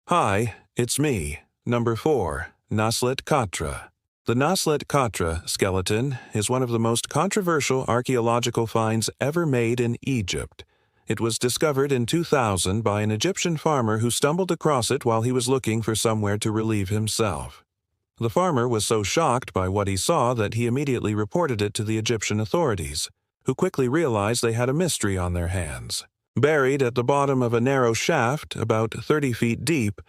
Hi, it's me, number 4, Naslet Katra. The Naslet Katra skeleton is one of the most controversial archaeological finds ever made in Egypt. It was discovered in 2000 by an Egyptian farmer who stumbled across it while he was looking for somewhere to relieve himself. The farmer was so shocked by what he saw that he immediately reported it to the Egyptian authorities, who quickly realized they had a mystery on their hands. Buried at the bottom of a narrow shaft about 30 feet deep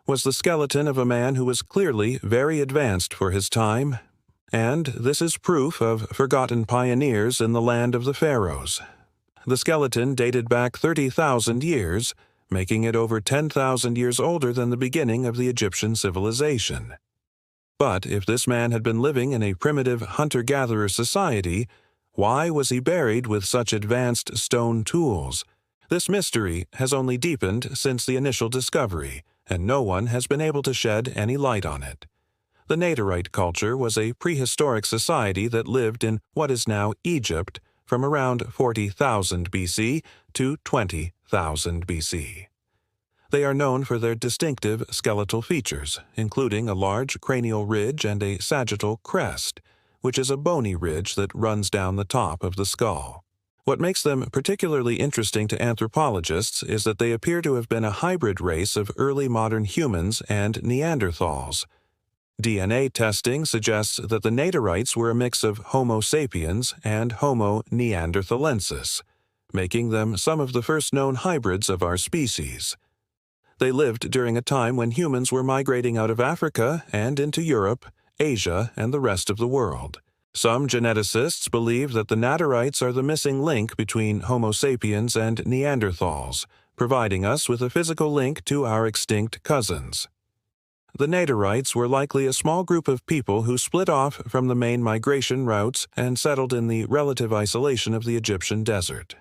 was the skeleton of a man who was clearly very advanced for his time, and this is proof of forgotten pioneers in the land of the pharaohs. The skeleton dated back 30,000 years, making it over 10,000 years older than the beginning of the Egyptian civilization. But if this man had been living in a primitive hunter-gatherer society, why was he buried with such advanced stone tools? This mystery has only deepened since the initial discovery, and no one has been able to shed any light on it. The Naderite culture was a prehistoric society that lived in what is now Egypt from around 40,000 BC to 20,000 BC. They are known for their distinctive skeletal features, including a large cranial ridge and a sagittal crest, which is a bony ridge that runs down the top of the skull. What makes them particularly interesting to anthropologists is that they appear to have been a hybrid race of early modern humans and Neanderthals. DNA testing suggests that the Naderites were a mix of Homo sapiens and Homo neanderthalensis, making them some of the first known hybrids of our species. They lived during a time when humans were migrating out of Africa and into Europe, Asia, and the rest of the world. Some geneticists believe that the Naderites are the missing link between Homo sapiens and Neanderthals, providing us with a physical link to our extinct cousins. The Naderites were likely a small group of people who split off from the main migration routes and settled in the relative isolation of the Egyptian desert.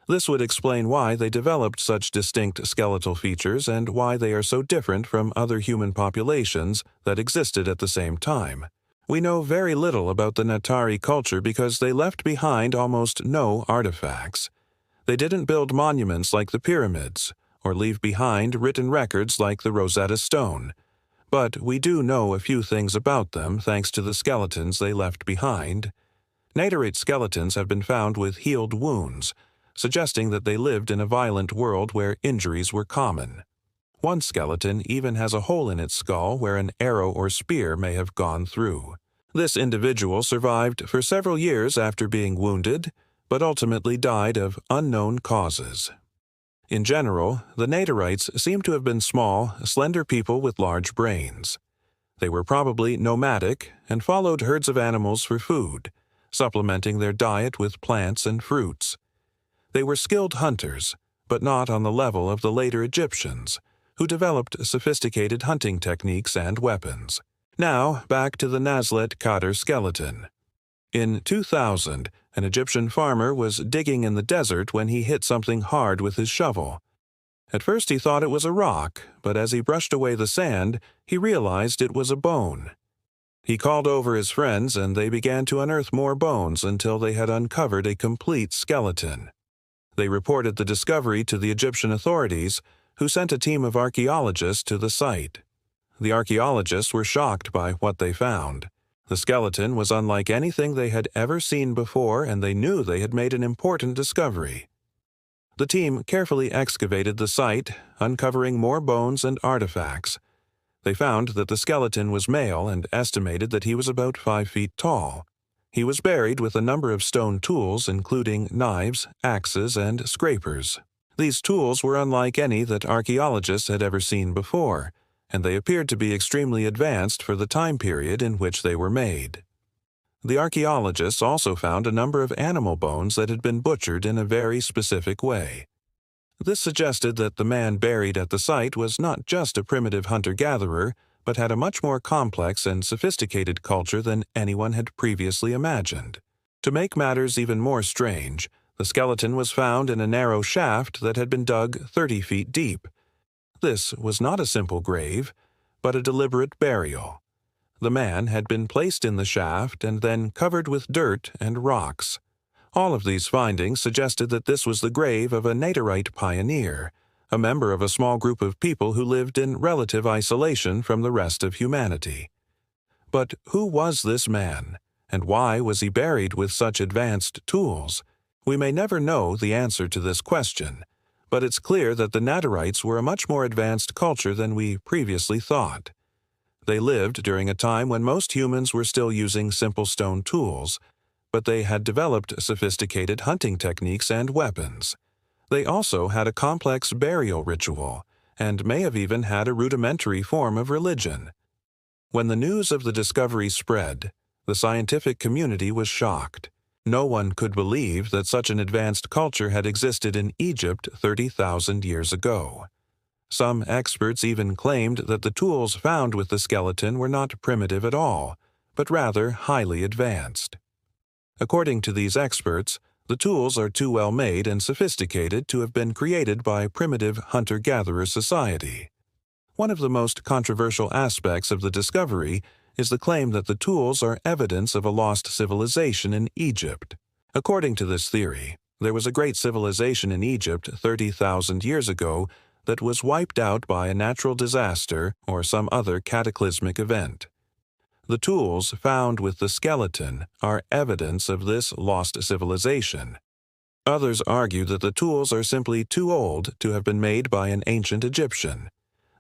This would explain why they developed such distinct skeletal features and why they are so different from other human populations that existed at the same time. We know very little about the Natari culture because they left behind almost no artifacts. They didn't build monuments like the pyramids, or leave behind written records like the Rosetta Stone. But we do know a few things about them thanks to the skeletons they left behind. Naderite skeletons have been found with healed wounds, suggesting that they lived in a violent world where injuries were common. One skeleton even has a hole in its skull where an arrow or spear may have gone through. This individual survived for several years after being wounded, but ultimately died of unknown causes. In general, the Naderites seem to have been small, slender people with large brains. They were probably nomadic and followed herds of animals for food, supplementing their diet with plants and fruits. They were skilled hunters, but not on the level of the later Egyptians, who developed sophisticated hunting techniques and weapons. Now, back to the Naslet Katra skeleton. In 2000, an Egyptian farmer was digging in the desert when he hit something hard with his shovel. At first he thought it was a rock, but as he brushed away the sand, he realized it was a bone. He called over his friends and they began to unearth more bones until they had uncovered a complete skeleton. They reported the discovery to the Egyptian authorities, who sent a team of archaeologists to the site. The archaeologists were shocked by what they found. The skeleton was unlike anything they had ever seen before, and they knew they had made an important discovery. The team carefully excavated the site, uncovering more bones and artifacts. They found that the skeleton was male and estimated that he was about 5 feet tall. He was buried with a number of stone tools, including knives, axes, and scrapers. These tools were unlike any that archaeologists had ever seen before, and they appeared to be extremely advanced for the time period in which they were made. The archaeologists also found a number of animal bones that had been butchered in a very specific way. This suggested that the man buried at the site was not just a primitive hunter-gatherer, but had a much more complex and sophisticated culture than anyone had previously imagined. To make matters even more strange, the skeleton was found in a narrow shaft that had been dug 30 feet deep. This was not a simple grave, but a deliberate burial. The man had been placed in the shaft and then covered with dirt and rocks. All of these findings suggested that this was the grave of a Naderite pioneer, a member of a small group of people who lived in relative isolation from the rest of humanity. But who was this man, and why was he buried with such advanced tools? We may never know the answer to this question, but it's clear that the Naturites were a much more advanced culture than we previously thought. They lived during a time when most humans were still using simple stone tools, but they had developed sophisticated hunting techniques and weapons. They also had a complex burial ritual, and may have even had a rudimentary form of religion. When the news of the discovery spread, the scientific community was shocked. No one could believe that such an advanced culture had existed in Egypt 30,000 years ago. Some experts even claimed that the tools found with the skeleton were not primitive at all, but rather highly advanced. According to these experts, the tools are too well made and sophisticated to have been created by primitive hunter-gatherer society. One of the most controversial aspects of the discovery is the claim that the tools are evidence of a lost civilization in Egypt. According to this theory, there was a great civilization in Egypt 30,000 years ago that was wiped out by a natural disaster or some other cataclysmic event. The tools found with the skeleton are evidence of this lost civilization. Others argue that the tools are simply too old to have been made by an ancient Egyptian.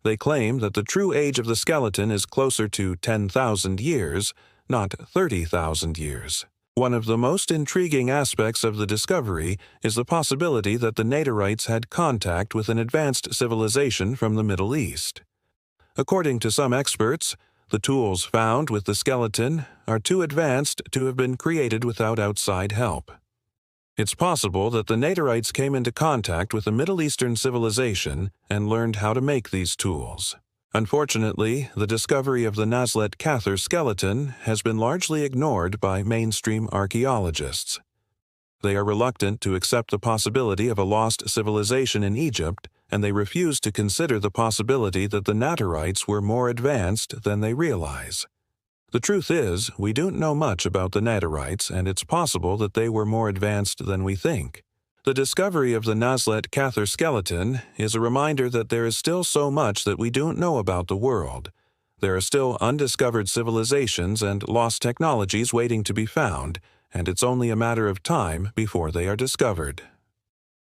They claim that the true age of the skeleton is closer to 10,000 years, not 30,000 years. One of the most intriguing aspects of the discovery is the possibility that the Naturites had contact with an advanced civilization from the Middle East. According to some experts, the tools found with the skeleton are too advanced to have been created without outside help. It's possible that the Naturites came into contact with a Middle Eastern civilization and learned how to make these tools. Unfortunately, the discovery of the Nazlet Cather skeleton has been largely ignored by mainstream archaeologists. They are reluctant to accept the possibility of a lost civilization in Egypt, and they refuse to consider the possibility that the Naturites were more advanced than they realize. The truth is, we don't know much about the Naturites, and it's possible that they were more advanced than we think. The discovery of the Nazlet Cather skeleton is a reminder that there is still so much that we don't know about the world. There are still undiscovered civilizations and lost technologies waiting to be found, and it's only a matter of time before they are discovered.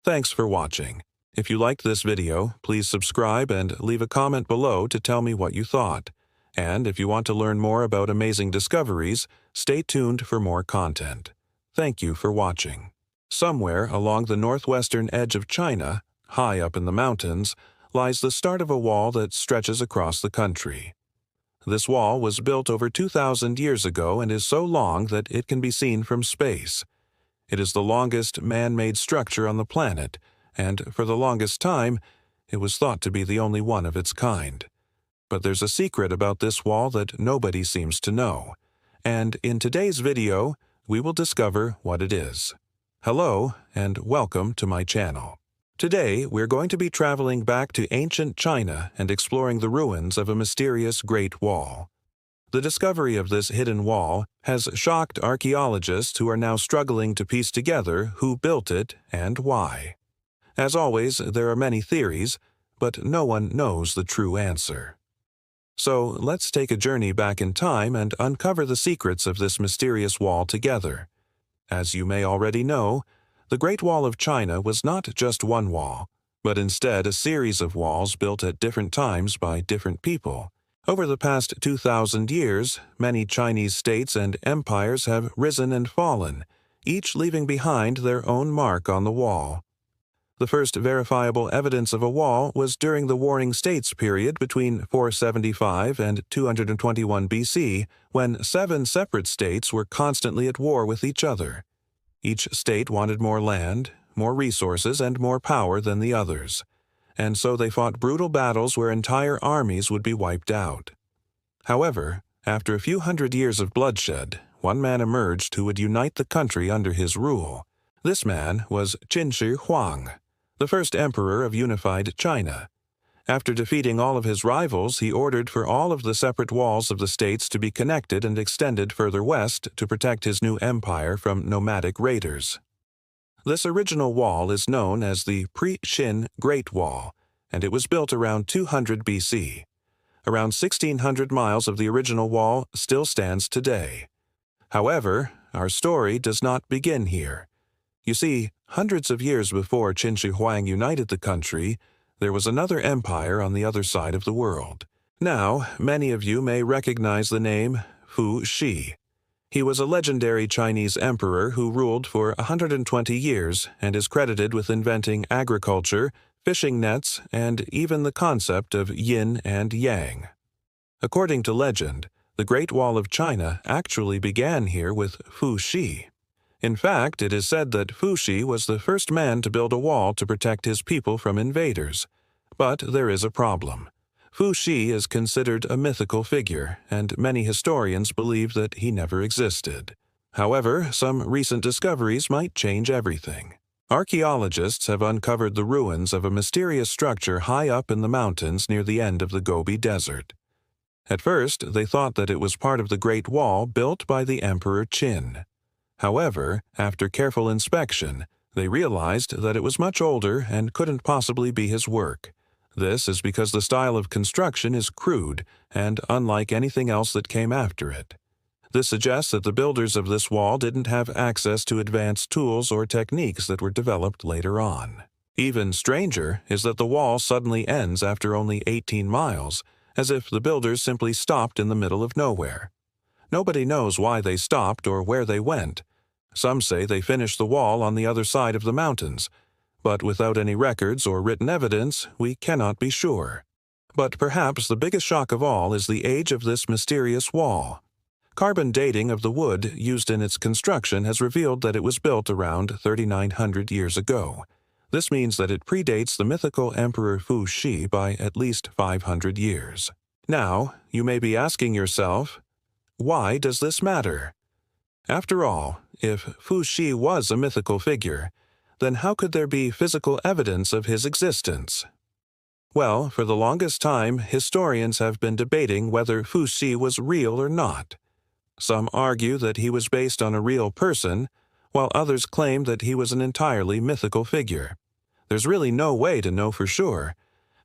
Thanks for watching. If you liked this video, please subscribe and leave a comment below to tell me what you thought. And if you want to learn more about amazing discoveries, stay tuned for more content. Thank you for watching. Somewhere along the northwestern edge of China, high up in the mountains, lies the start of a wall that stretches across the country. This wall was built over 2,000 years ago and is so long that it can be seen from space. It is the longest man-made structure on the planet, and for the longest time, it was thought to be the only one of its kind. But there's a secret about this wall that nobody seems to know, and in today's video, we will discover what it is. Hello, and welcome to my channel. Today, we're going to be traveling back to ancient China and exploring the ruins of a mysterious Great Wall. The discovery of this hidden wall has shocked archaeologists who are now struggling to piece together who built it and why. As always, there are many theories, but no one knows the true answer. So let's take a journey back in time and uncover the secrets of this mysterious wall together. As you may already know, the Great Wall of China was not just one wall, but instead a series of walls built at different times by different people. Over the past 2,000 years, many Chinese states and empires have risen and fallen, each leaving behind their own mark on the wall. The first verifiable evidence of a wall was during the Warring States period between 475 and 221 BC, when 7 separate states were constantly at war with each other. Each state wanted more land, more resources, and more power than the others, and so they fought brutal battles where entire armies would be wiped out. However, after a few hundred years of bloodshed, one man emerged who would unite the country under his rule. This man was Qin Shi Huang, the first emperor of unified China. After defeating all of his rivals, he ordered for all of the separate walls of the states to be connected and extended further west to protect his new empire from nomadic raiders. This original wall is known as the Pre-Qin Great Wall, and it was built around 200 BC. Around 1,600 miles of the original wall still stands today. However, our story does not begin here. You see, hundreds of years before Qin Shi Huang united the country, there was another empire on the other side of the world. Now, many of you may recognize the name Fu Xi. He was a legendary Chinese emperor who ruled for 120 years and is credited with inventing agriculture, fishing nets, and even the concept of yin and yang. According to legend, the Great Wall of China actually began here with Fu Xi. In fact, it is said that Fu Xi was the first man to build a wall to protect his people from invaders. But there is a problem. Fu Xi is considered a mythical figure, and many historians believe that he never existed. However, some recent discoveries might change everything. Archaeologists have uncovered the ruins of a mysterious structure high up in the mountains near the end of the Gobi Desert. At first, they thought that it was part of the Great Wall built by the Emperor Qin. However, after careful inspection, they realized that it was much older and couldn't possibly be his work. This is because the style of construction is crude and unlike anything else that came after it. This suggests that the builders of this wall didn't have access to advanced tools or techniques that were developed later on. Even stranger is that the wall suddenly ends after only 18 miles, as if the builders simply stopped in the middle of nowhere. Nobody knows why they stopped or where they went. Some say they finished the wall on the other side of the mountains, but without any records or written evidence, we cannot be sure. But perhaps the biggest shock of all is the age of this mysterious wall. Carbon dating of the wood used in its construction has revealed that it was built around 3,900 years ago. This means that it predates the mythical Emperor Fu Xi by at least 500 years. Now, you may be asking yourself, why does this matter? After all, if Fu Xi was a mythical figure, then how could there be physical evidence of his existence? Well, for the longest time, historians have been debating whether Fu Xi was real or not. Some argue that he was based on a real person, while others claim that he was an entirely mythical figure. There's really no way to know for sure.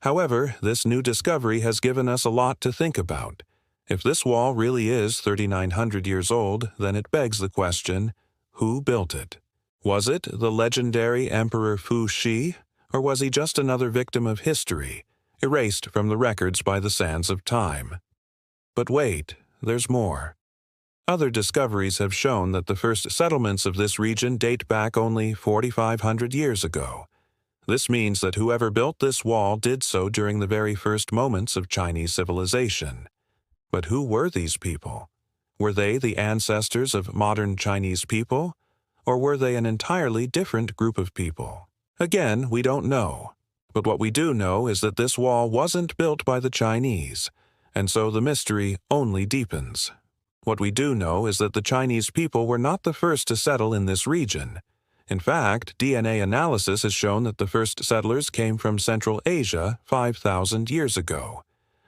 However, this new discovery has given us a lot to think about. If this wall really is 3,900 years old, then it begs the question, who built it? Was it the legendary Emperor Fu Xi, or was he just another victim of history, erased from the records by the sands of time? But wait, there's more. Other discoveries have shown that the first settlements of this region date back only 4,500 years ago. This means that whoever built this wall did so during the very first moments of Chinese civilization. But who were these people? Were they the ancestors of modern Chinese people? Or were they an entirely different group of people? Again, we don't know. But what we do know is that this wall wasn't built by the Chinese, and so the mystery only deepens. What we do know is that the Chinese people were not the first to settle in this region. In fact, DNA analysis has shown that the first settlers came from Central Asia 5,000 years ago.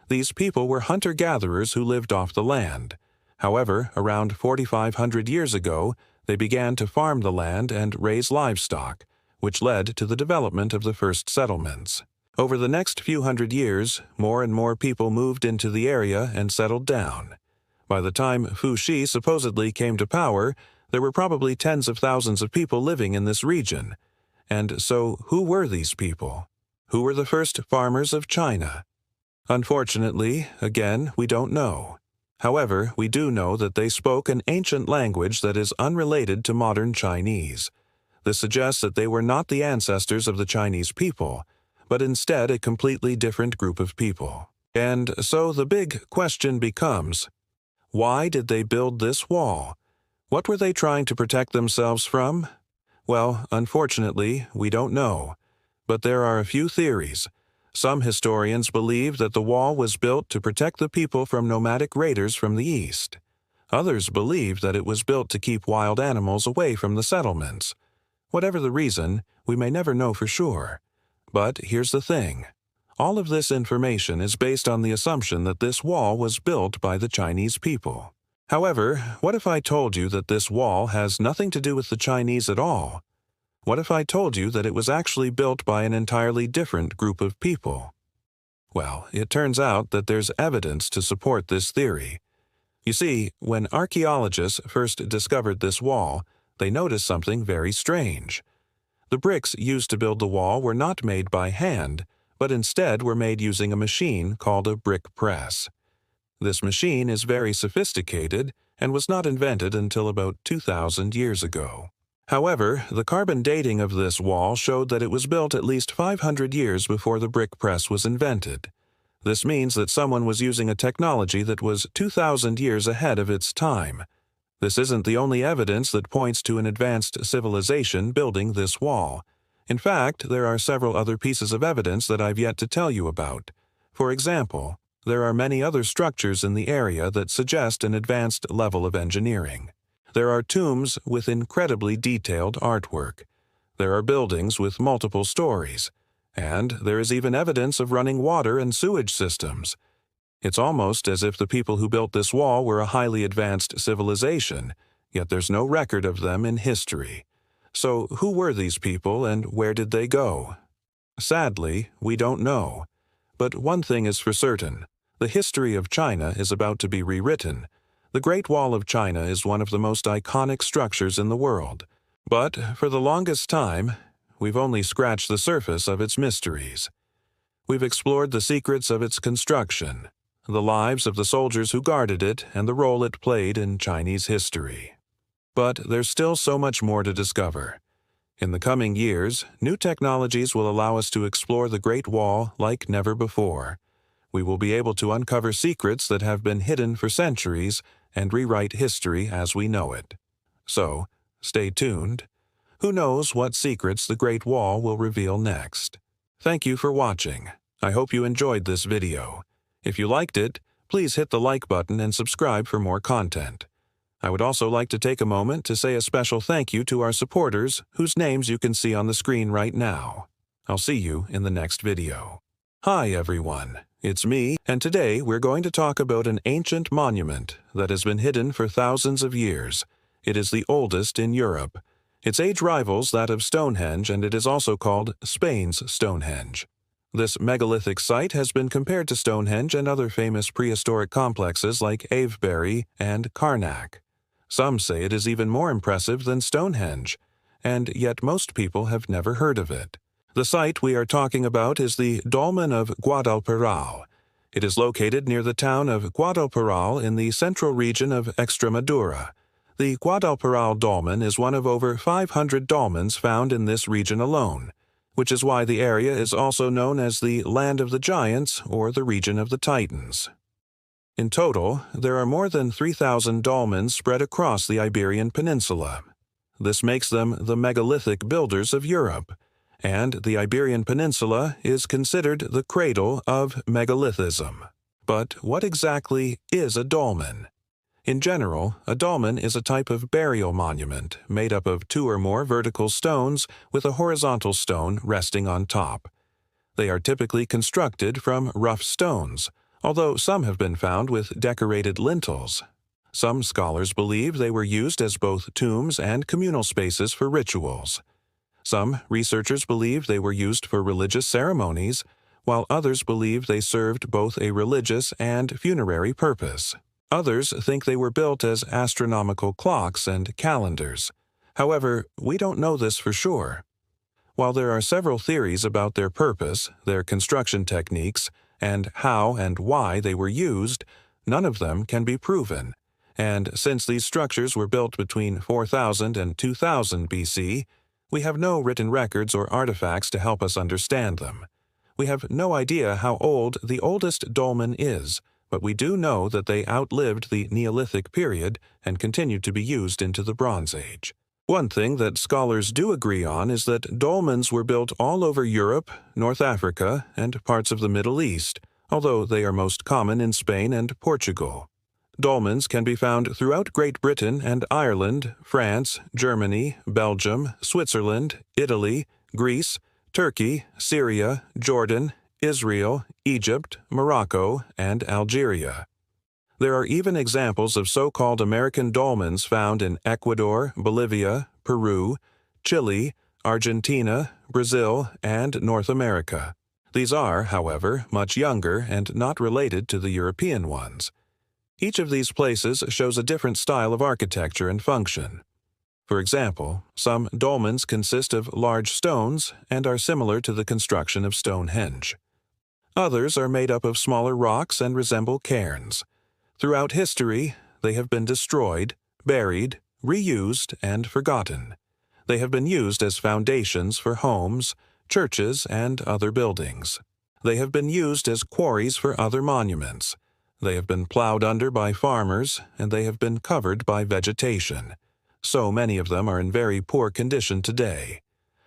These people were hunter-gatherers who lived off the land. However, around 4,500 years ago, they began to farm the land and raise livestock, which led to the development of the first settlements. Over the next few hundred years, more and more people moved into the area and settled down. By the time Fu Xi supposedly came to power, there were probably tens of thousands of people living in this region. And so, who were these people? Who were the first farmers of China? Unfortunately, again, we don't know. However, we do know that they spoke an ancient language that is unrelated to modern Chinese. This suggests that they were not the ancestors of the Chinese people, but instead a completely different group of people. And so the big question becomes, why did they build this wall? What were they trying to protect themselves from? Well, unfortunately, we don't know. But there are a few theories. Some historians believe that the wall was built to protect the people from nomadic raiders from the east. Others believe that it was built to keep wild animals away from the settlements. Whatever the reason, we may never know for sure. But here's the thing. All of this information is based on the assumption that this wall was built by the Chinese people. However, what if I told you that this wall has nothing to do with the Chinese at all? What if I told you that it was actually built by an entirely different group of people? Well, it turns out that there's evidence to support this theory. You see, when archaeologists first discovered this wall, they noticed something very strange. The bricks used to build the wall were not made by hand, but instead were made using a machine called a brick press. This machine is very sophisticated and was not invented until about 2,000 years ago. However, the carbon dating of this wall showed that it was built at least 500 years before the brick press was invented. This means that someone was using a technology that was 2,000 years ahead of its time. This isn't the only evidence that points to an advanced civilization building this wall. In fact, there are several other pieces of evidence that I've yet to tell you about. For example, there are many other structures in the area that suggest an advanced level of engineering. There are tombs with incredibly detailed artwork. There are buildings with multiple stories. And there is even evidence of running water and sewage systems. It's almost as if the people who built this wall were a highly advanced civilization, yet there's no record of them in history. So who were these people and where did they go? Sadly, we don't know. But one thing is for certain. The history of China is about to be rewritten. The Great Wall of China is one of the most iconic structures in the world. But for the longest time, we've only scratched the surface of its mysteries. We've explored the secrets of its construction, the lives of the soldiers who guarded it, and the role it played in Chinese history. But there's still so much more to discover. In the coming years, new technologies will allow us to explore the Great Wall like never before. We will be able to uncover secrets that have been hidden for centuries and rewrite history as we know it. So, stay tuned. Who knows what secrets the Great Wall will reveal next? Thank you for watching. I hope you enjoyed this video. If you liked it, please hit the like button and subscribe for more content. I would also like to take a moment to say a special thank you to our supporters whose names you can see on the screen right now. I'll see you in the next video. Hi everyone, it's me, and today we're going to talk about an ancient monument that has been hidden for thousands of years. It is the oldest in Europe. Its age rivals that of Stonehenge, and it is also called Spain's Stonehenge. This megalithic site has been compared to Stonehenge and other famous prehistoric complexes like Avebury and Karnak. Some say it is even more impressive than Stonehenge, and yet most people have never heard of it. The site we are talking about is the Dolmen of Guadalperal. It is located near the town of Guadalperal in the central region of Extremadura. The Guadalperal dolmen is one of over 500 dolmens found in this region alone, which is why the area is also known as the Land of the Giants or the Region of the Titans. In total, there are more than 3,000 dolmens spread across the Iberian Peninsula. This makes them the megalithic builders of Europe, and the Iberian Peninsula is considered the cradle of megalithism. But what exactly is a dolmen? In general, a dolmen is a type of burial monument made up of 2 or more vertical stones with a horizontal stone resting on top. They are typically constructed from rough stones, although some have been found with decorated lintels. Some scholars believe they were used as both tombs and communal spaces for rituals. Some researchers believe they were used for religious ceremonies, while others believe they served both a religious and funerary purpose. Others think they were built as astronomical clocks and calendars. However, we don't know this for sure. While there are several theories about their purpose, their construction techniques, and how and why they were used, none of them can be proven. And since these structures were built between 4000 and 2000 BC, we have no written records or artifacts to help us understand them. We have no idea how old the oldest dolmen is, but we do know that they outlived the Neolithic period and continued to be used into the Bronze Age. One thing that scholars do agree on is that dolmens were built all over Europe, North Africa, and parts of the Middle East, although they are most common in Spain and Portugal. Dolmens can be found throughout Great Britain and Ireland, France, Germany, Belgium, Switzerland, Italy, Greece, Turkey, Syria, Jordan, Israel, Egypt, Morocco, and Algeria. There are even examples of so-called American dolmens found in Ecuador, Bolivia, Peru, Chile, Argentina, Brazil, and North America. These are, however, much younger and not related to the European ones. Each of these places shows a different style of architecture and function. For example, some dolmens consist of large stones and are similar to the construction of Stonehenge. Others are made up of smaller rocks and resemble cairns. Throughout history, they have been destroyed, buried, reused, and forgotten. They have been used as foundations for homes, churches, and other buildings. They have been used as quarries for other monuments. They have been plowed under by farmers, and they have been covered by vegetation. So many of them are in very poor condition today.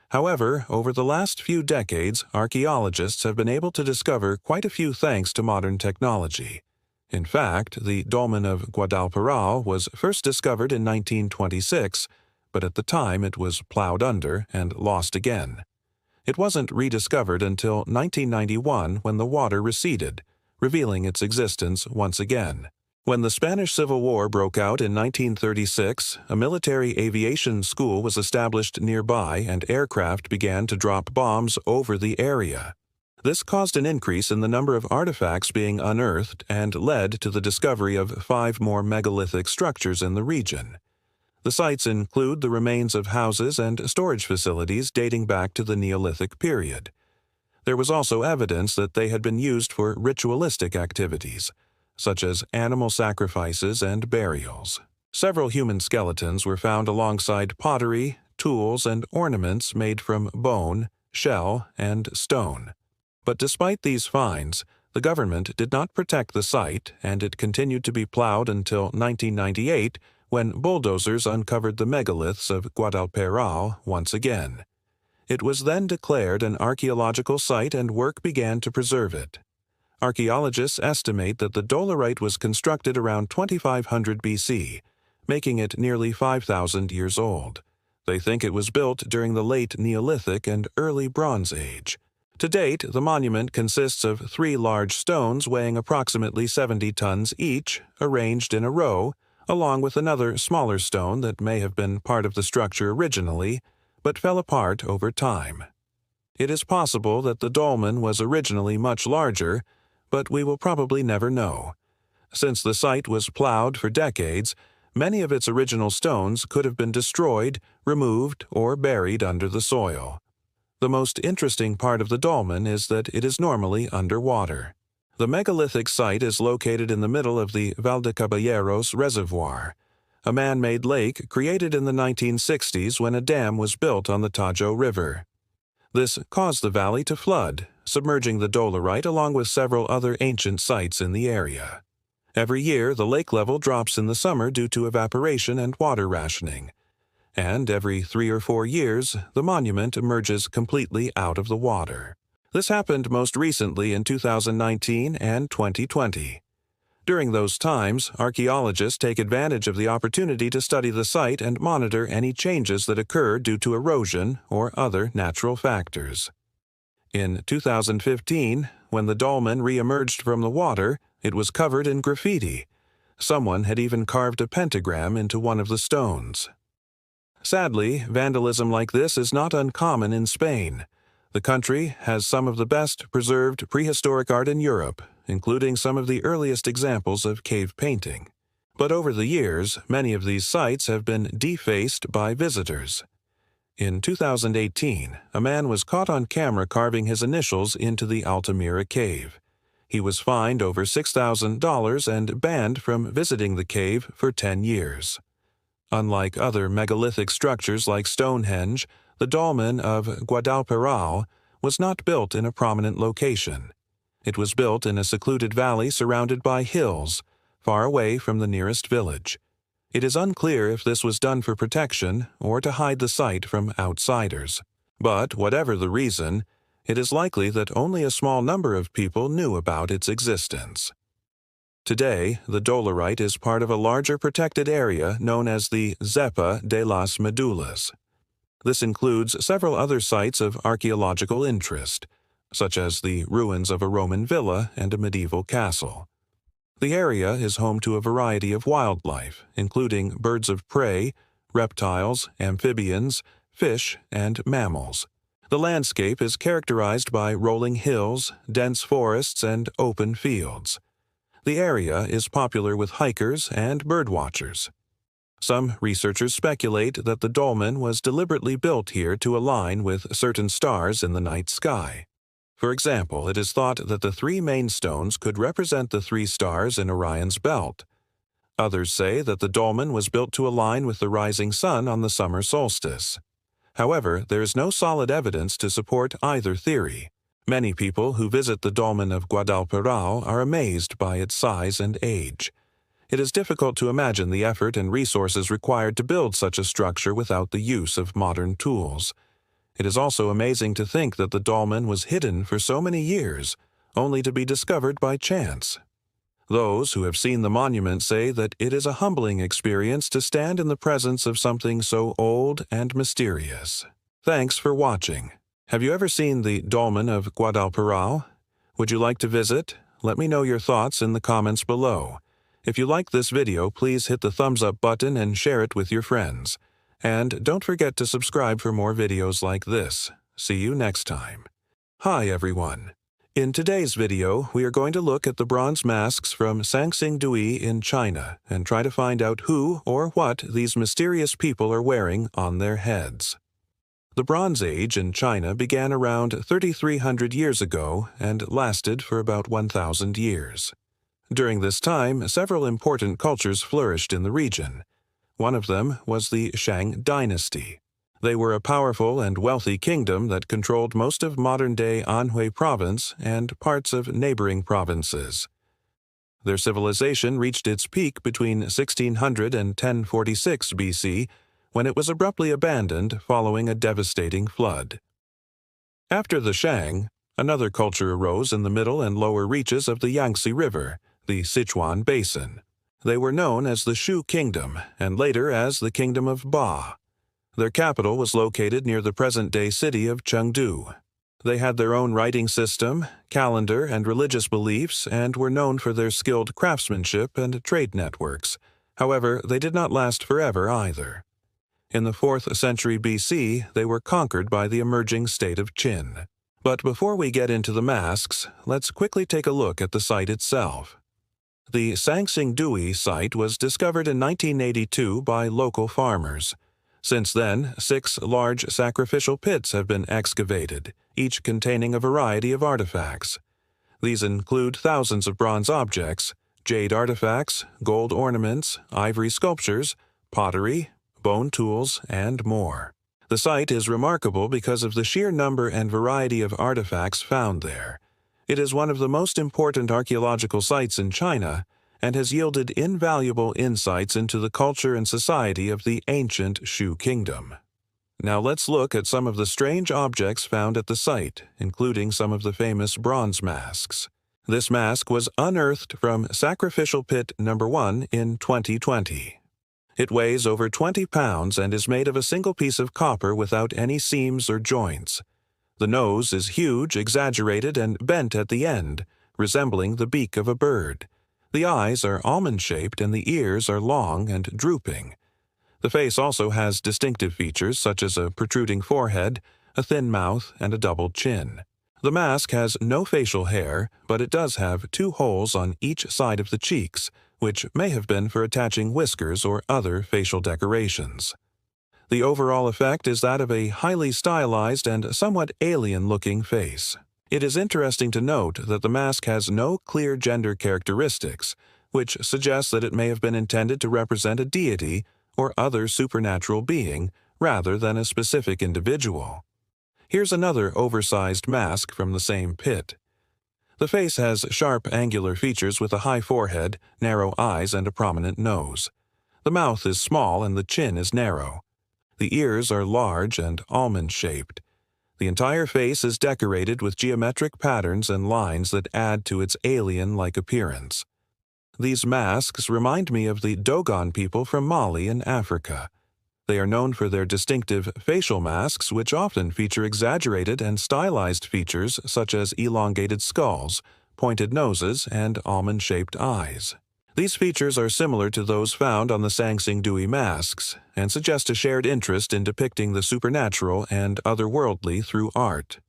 However, over the last few decades, archaeologists have been able to discover quite a few thanks to modern technology. In fact, the dolmen of Guadalperal was first discovered in 1926, but at the time it was plowed under and lost again. It wasn't rediscovered until 1991 when the water receded, revealing its existence once again. When the Spanish Civil War broke out in 1936, a military aviation school was established nearby and aircraft began to drop bombs over the area. This caused an increase in the number of artifacts being unearthed and led to the discovery of 5 more megalithic structures in the region. The sites include the remains of houses and storage facilities dating back to the Neolithic period. There was also evidence that they had been used for ritualistic activities, such as animal sacrifices and burials. Several human skeletons were found alongside pottery, tools, and ornaments made from bone, shell, and stone. But despite these finds, the government did not protect the site, and it continued to be plowed until 1998, when bulldozers uncovered the megaliths of Guadalperal once again. It was then declared an archaeological site and work began to preserve it. Archaeologists estimate that the dolerite was constructed around 2500 BC, making it nearly 5,000 years old. They think it was built during the late Neolithic and early Bronze Age. To date, the monument consists of 3 large stones weighing approximately 70 tons each, arranged in a row, along with another smaller stone that may have been part of the structure originally, but fell apart over time. It is possible that the dolmen was originally much larger, but we will probably never know. Since the site was plowed for decades, many of its original stones could have been destroyed, removed, or buried under the soil. The most interesting part of the dolmen is that it is normally underwater. The megalithic site is located in the middle of the Valdecaballeros Reservoir, a man-made lake created in the 1960s when a dam was built on the Tajo River. This caused the valley to flood, submerging the dolerite along with several other ancient sites in the area. Every year, the lake level drops in the summer due to evaporation and water rationing, and every 3 or 4 years, the monument emerges completely out of the water. This happened most recently in 2019 and 2020. During those times, archaeologists take advantage of the opportunity to study the site and monitor any changes that occur due to erosion or other natural factors. In 2015, when the dolmen re-emerged from the water, it was covered in graffiti. Someone had even carved a pentagram into one of the stones. Sadly, vandalism like this is not uncommon in Spain. The country has some of the best preserved prehistoric art in Europe, including some of the earliest examples of cave painting. But over the years, many of these sites have been defaced by visitors. In 2018, a man was caught on camera carving his initials into the Altamira cave. He was fined over $6,000 and banned from visiting the cave for 10 years. Unlike other megalithic structures like Stonehenge, the dolmen of Guadalperal was not built in a prominent location. It was built in a secluded valley surrounded by hills, far away from the nearest village. It is unclear if this was done for protection or to hide the site from outsiders. But whatever the reason, it is likely that only a small number of people knew about its existence. Today, the dolerite is part of a larger protected area known as the Zepa de las Medullas. This includes several other sites of archaeological interest, such as the ruins of a Roman villa and a medieval castle. The area is home to a variety of wildlife, including birds of prey, reptiles, amphibians, fish, and mammals. The landscape is characterized by rolling hills, dense forests, and open fields. The area is popular with hikers and birdwatchers. Some researchers speculate that the dolmen was deliberately built here to align with certain stars in the night sky. For example, it is thought that the three main stones could represent the three stars in Orion's belt. Others say that the dolmen was built to align with the rising sun on the summer solstice. However, there is no solid evidence to support either theory. Many people who visit the dolmen of Guadalparao are amazed by its size and age. It is difficult to imagine the effort and resources required to build such a structure without the use of modern tools. It is also amazing to think that the dolmen was hidden for so many years, only to be discovered by chance. Those who have seen the monument say that it is a humbling experience to stand in the presence of something so old and mysterious. Thanks for watching. Have you ever seen the dolmen of Guadalparao? Would you like to visit? Let me know your thoughts in the comments below. If you like this video, please hit the thumbs up button and share it with your friends. And don't forget to subscribe for more videos like this. See you next time. Hi everyone. In today's video, we are going to look at the bronze masks from Sanxingdui in China and try to find out who or what these mysterious people are wearing on their heads. The Bronze Age in China began around 3,300 years ago and lasted for about 1,000 years. During this time, several important cultures flourished in the region. One of them was the Shang dynasty. They were a powerful and wealthy kingdom that controlled most of modern-day Anhui province and parts of neighboring provinces. Their civilization reached its peak between 1600 and 1046 BC, when it was abruptly abandoned following a devastating flood. After the Shang, another culture arose in the middle and lower reaches of the Yangtze River, the Sichuan Basin. They were known as the Shu Kingdom and later as the Kingdom of Ba. Their capital was located near the present-day city of Chengdu. They had their own writing system, calendar, and religious beliefs and were known for their skilled craftsmanship and trade networks. However, they did not last forever either. In the 4th century BC, they were conquered by the emerging state of Qin. But before we get into the masks, let's quickly take a look at the site itself. The Sanxingdui site was discovered in 1982 by local farmers. Since then, 6 large sacrificial pits have been excavated, each containing a variety of artifacts. These include thousands of bronze objects, jade artifacts, gold ornaments, ivory sculptures, pottery, bone tools, and more. The site is remarkable because of the sheer number and variety of artifacts found there. It is one of the most important archaeological sites in China and has yielded invaluable insights into the culture and society of the ancient Shu Kingdom. Now let's look at some of the strange objects found at the site, including some of the famous bronze masks. This mask was unearthed from Sacrificial Pit No. 1 in 2020. It weighs over 20 pounds and is made of a single piece of copper without any seams or joints. The nose is huge, exaggerated, and bent at the end, resembling the beak of a bird. The eyes are almond-shaped and the ears are long and drooping. The face also has distinctive features such as a protruding forehead, a thin mouth, and a double chin. The mask has no facial hair, but it does have 2 holes on each side of the cheeks, which may have been for attaching whiskers or other facial decorations. The overall effect is that of a highly stylized and somewhat alien-looking face. It is interesting to note that the mask has no clear gender characteristics, which suggests that it may have been intended to represent a deity or other supernatural being rather than a specific individual. Here's another oversized mask from the same pit. The face has sharp angular features with a high forehead, narrow eyes, and a prominent nose. The mouth is small and the chin is narrow. The ears are large and almond-shaped. The entire face is decorated with geometric patterns and lines that add to its alien-like appearance. These masks remind me of the Dogon people from Mali in Africa. They are known for their distinctive facial masks, which often feature exaggerated and stylized features such as elongated skulls, pointed noses, and almond-shaped eyes. These features are similar to those found on the Sangsing masks and suggest a shared interest in depicting the supernatural and otherworldly through art.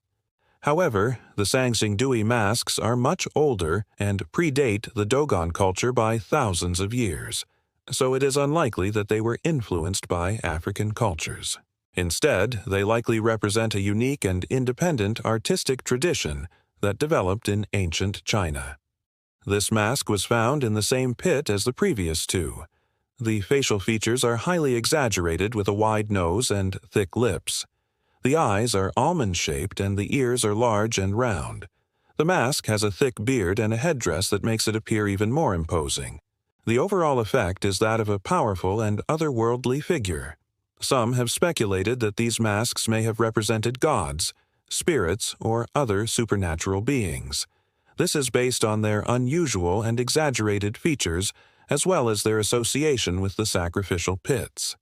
However, the Sangsing masks are much older and predate the Dogon culture by thousands of years, so it is unlikely that they were influenced by African cultures. Instead, they likely represent a unique and independent artistic tradition that developed in ancient China. This mask was found in the same pit as the previous two. The facial features are highly exaggerated with a wide nose and thick lips. The eyes are almond-shaped and the ears are large and round. The mask has a thick beard and a headdress that makes it appear even more imposing. The overall effect is that of a powerful and otherworldly figure. Some have speculated that these masks may have represented gods, spirits, or other supernatural beings. This is based on their unusual and exaggerated features, as well as their association with the sacrificial pits.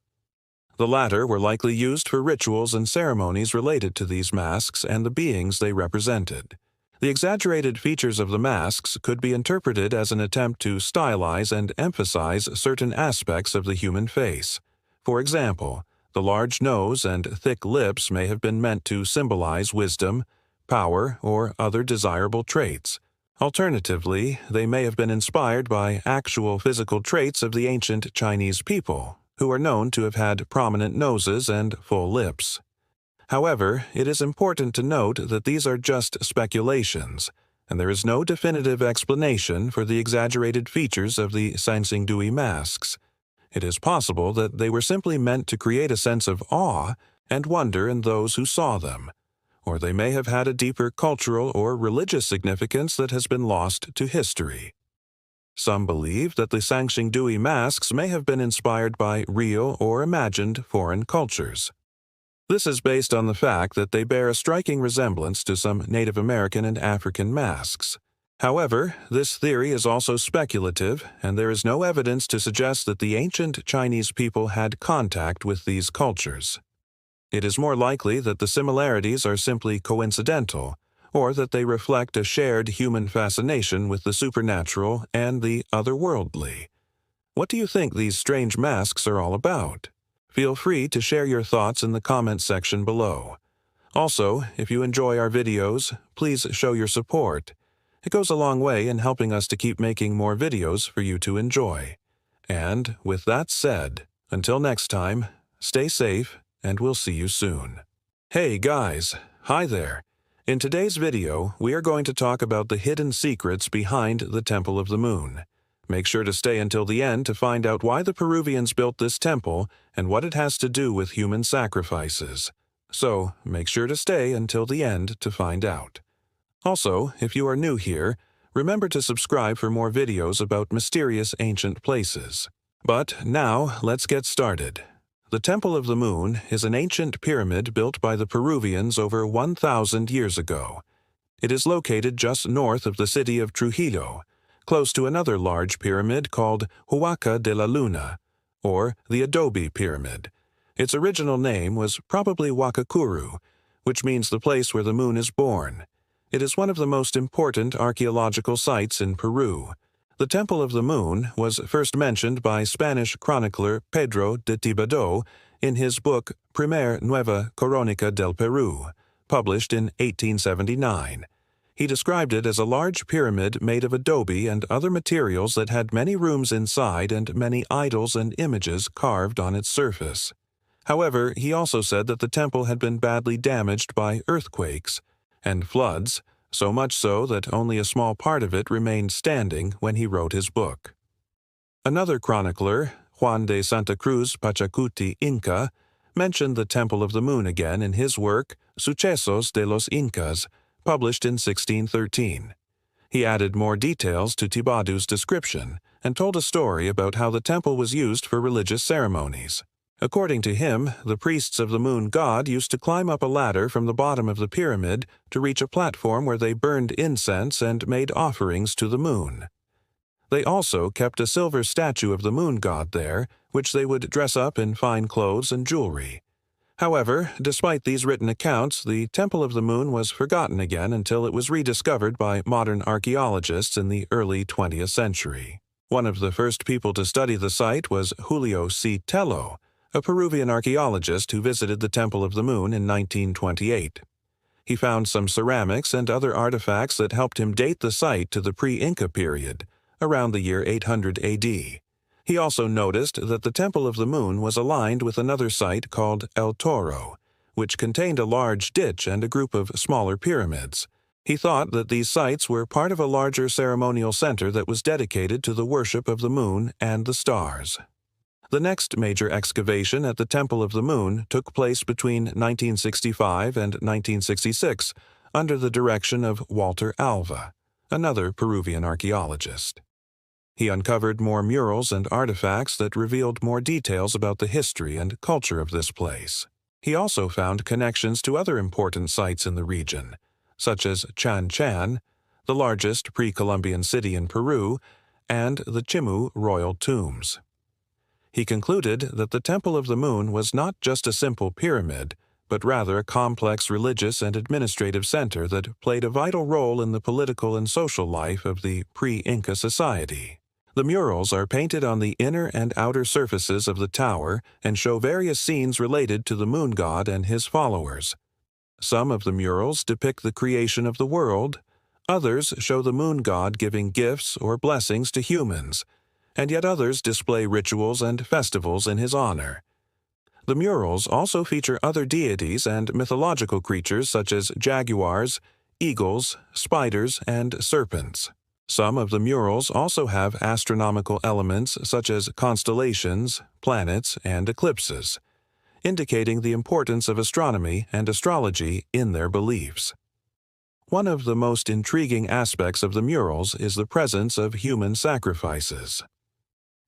The latter were likely used for rituals and ceremonies related to these masks and the beings they represented. The exaggerated features of the masks could be interpreted as an attempt to stylize and emphasize certain aspects of the human face. For example, the large nose and thick lips may have been meant to symbolize wisdom, power, or other desirable traits. Alternatively, they may have been inspired by actual physical traits of the ancient Chinese people, who are known to have had prominent noses and full lips. However, it is important to note that these are just speculations, and there is no definitive explanation for the exaggerated features of the Sangsing masks. It is possible that they were simply meant to create a sense of awe and wonder in those who saw them, or they may have had a deeper cultural or religious significance that has been lost to history. Some believe that the Sangsing masks may have been inspired by real or imagined foreign cultures. This is based on the fact that they bear a striking resemblance to some Native American and African masks. However, this theory is also speculative, and there is no evidence to suggest that the ancient Chinese people had contact with these cultures. It is more likely that the similarities are simply coincidental, or that they reflect a shared human fascination with the supernatural and the otherworldly. What do you think these strange masks are all about? Feel free to share your thoughts in the comments section below. Also, if you enjoy our videos, please show your support. It goes a long way in helping us to keep making more videos for you to enjoy. And with that said, until next time, stay safe, and we'll see you soon. Hey guys, hi there. In today's video, we are going to talk about the hidden secrets behind the Temple of the Moon. Make sure to stay until the end to find out why the Peruvians built this temple and what it has to do with human sacrifices. So, make sure to stay until the end to find out. Also, if you are new here, remember to subscribe for more videos about mysterious ancient places. But now, let's get started. The Temple of the Moon is an ancient pyramid built by the Peruvians over 1,000 years ago. It is located just north of the city of Trujillo, close to another large pyramid called Huaca de la Luna, or the Adobe Pyramid. Its original name was probably Huacacuru, which means the place where the moon is born. It is one of the most important archaeological sites in Peru. The Temple of the Moon was first mentioned by Spanish chronicler Pedro de Thibodeau in his book Primer Nueva Crónica del Perú, published in 1879. He described it as a large pyramid made of adobe and other materials that had many rooms inside and many idols and images carved on its surface. However, he also said that the temple had been badly damaged by earthquakes and floods, so much so that only a small part of it remained standing when he wrote his book. Another chronicler, Juan de Santa Cruz Pachacuti Inca, mentioned the Temple of the Moon again in his work Sucesos de los Incas, published in 1613. He added more details to Thibodau's description and told a story about how the temple was used for religious ceremonies. According to him, the priests of the moon god used to climb up a ladder from the bottom of the pyramid to reach a platform where they burned incense and made offerings to the moon. They also kept a silver statue of the moon god there, which they would dress up in fine clothes and jewelry. However, despite these written accounts, the Temple of the Moon was forgotten again until it was rediscovered by modern archaeologists in the early 20th century. One of the first people to study the site was Julio C. Tello, a Peruvian archaeologist who visited the Temple of the Moon in 1928. He found some ceramics and other artifacts that helped him date the site to the pre-Inca period, around the year 800 AD. He also noticed that the Temple of the Moon was aligned with another site called El Toro, which contained a large ditch and a group of smaller pyramids. He thought that these sites were part of a larger ceremonial center that was dedicated to the worship of the moon and the stars. The next major excavation at the Temple of the Moon took place between 1965 and 1966 under the direction of Walter Alva, another Peruvian archaeologist. He uncovered more murals and artifacts that revealed more details about the history and culture of this place. He also found connections to other important sites in the region, such as Chan Chan, the largest pre-Columbian city in Peru, and the Chimu royal tombs. He concluded that the Temple of the Moon was not just a simple pyramid, but rather a complex religious and administrative center that played a vital role in the political and social life of the pre-Inca society. The murals are painted on the inner and outer surfaces of the tower and show various scenes related to the moon god and his followers. Some of the murals depict the creation of the world, others show the moon god giving gifts or blessings to humans, and yet others display rituals and festivals in his honor. The murals also feature other deities and mythological creatures such as jaguars, eagles, spiders, and serpents. Some of the murals also have astronomical elements such as constellations, planets, and eclipses, indicating the importance of astronomy and astrology in their beliefs. One of the most intriguing aspects of the murals is the presence of human sacrifices.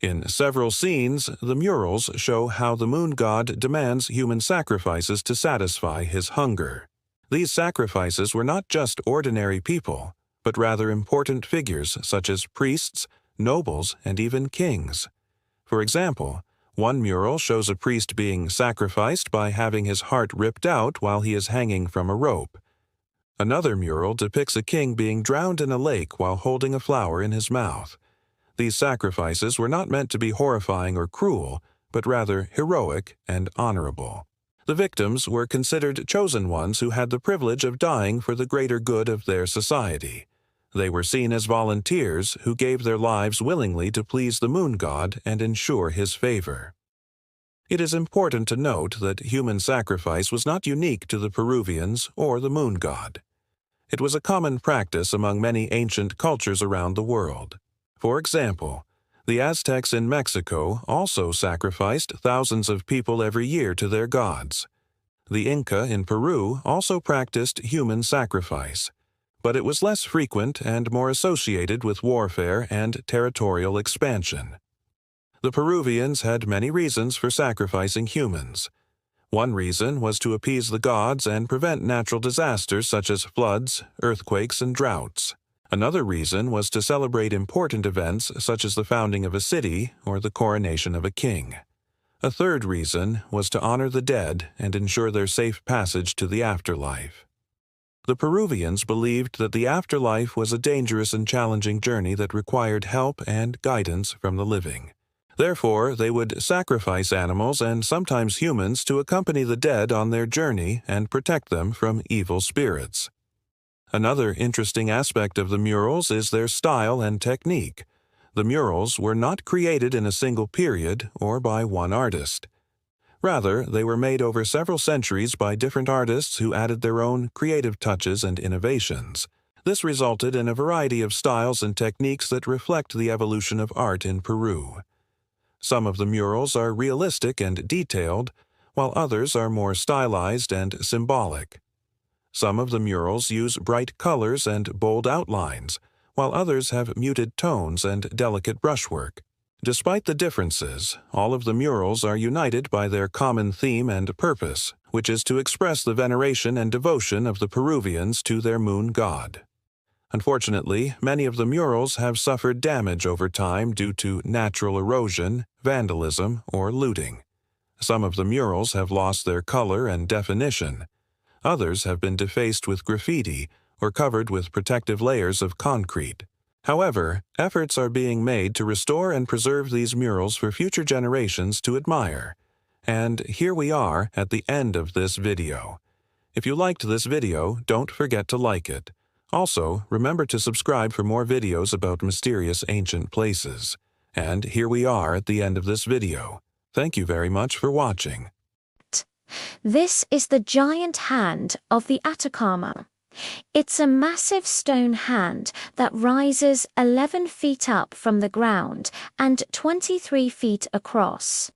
In several scenes, the murals show how the moon god demands human sacrifices to satisfy his hunger. These sacrifices were not just ordinary people, but rather important figures such as priests, nobles, and even kings. For example, one mural shows a priest being sacrificed by having his heart ripped out while he is hanging from a rope. Another mural depicts a king being drowned in a lake while holding a flower in his mouth. These sacrifices were not meant to be horrifying or cruel, but rather heroic and honorable. The victims were considered chosen ones who had the privilege of dying for the greater good of their society. They were seen as volunteers who gave their lives willingly to please the moon god and ensure his favor. It is important to note that human sacrifice was not unique to the Peruvians or the moon god. It was a common practice among many ancient cultures around the world. For example, the Aztecs in Mexico also sacrificed thousands of people every year to their gods. The Inca in Peru also practiced human sacrifice, but it was less frequent and more associated with warfare and territorial expansion. The Peruvians had many reasons for sacrificing humans. One reason was to appease the gods and prevent natural disasters such as floods, earthquakes, and droughts. Another reason was to celebrate important events such as the founding of a city or the coronation of a king. A third reason was to honor the dead and ensure their safe passage to the afterlife. The Peruvians believed that the afterlife was a dangerous and challenging journey that required help and guidance from the living. Therefore, they would sacrifice animals and sometimes humans to accompany the dead on their journey and protect them from evil spirits. Another interesting aspect of the murals is their style and technique. The murals were not created in a single period or by one artist. Rather, they were made over several centuries by different artists who added their own creative touches and innovations. This resulted in a variety of styles and techniques that reflect the evolution of art in Peru. Some of the murals are realistic and detailed, while others are more stylized and symbolic. Some of the murals use bright colors and bold outlines, while others have muted tones and delicate brushwork. Despite the differences, all of the murals are united by their common theme and purpose, which is to express the veneration and devotion of the Peruvians to their moon god. Unfortunately, many of the murals have suffered damage over time due to natural erosion, vandalism, or looting. Some of the murals have lost their color and definition. Others have been defaced with graffiti or covered with protective layers of concrete. However, efforts are being made to restore and preserve these murals for future generations to admire. And here we are at the end of this video. If you liked this video, don't forget to like it. Also, remember to subscribe for more videos about mysterious ancient places. And here we are at the end of this video. Thank you very much for watching. This is the giant hand of the Atacama. It's a massive stone hand that rises 11 feet up from the ground and 23 feet across.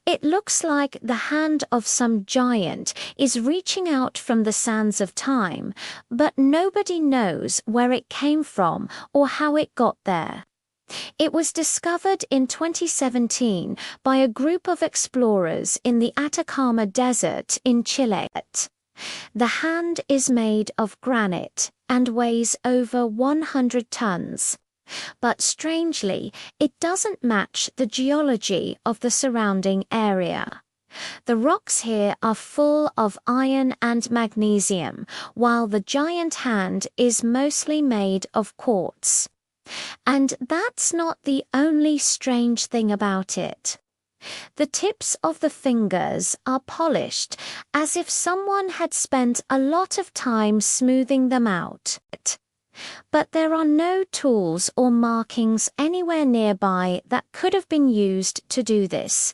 It looks like the hand of some giant is reaching out from the sands of time, but nobody knows where it came from or how it got there. It was discovered in 2017 by a group of explorers in the Atacama Desert in Chile. The hand is made of granite and weighs over 100 tons. But strangely, it doesn't match the geology of the surrounding area. The rocks here are full of iron and magnesium, while the giant hand is mostly made of quartz. And that's not the only strange thing about it. The tips of the fingers are polished, as if someone had spent a lot of time smoothing them out. But there are no tools or markings anywhere nearby that could have been used to do this.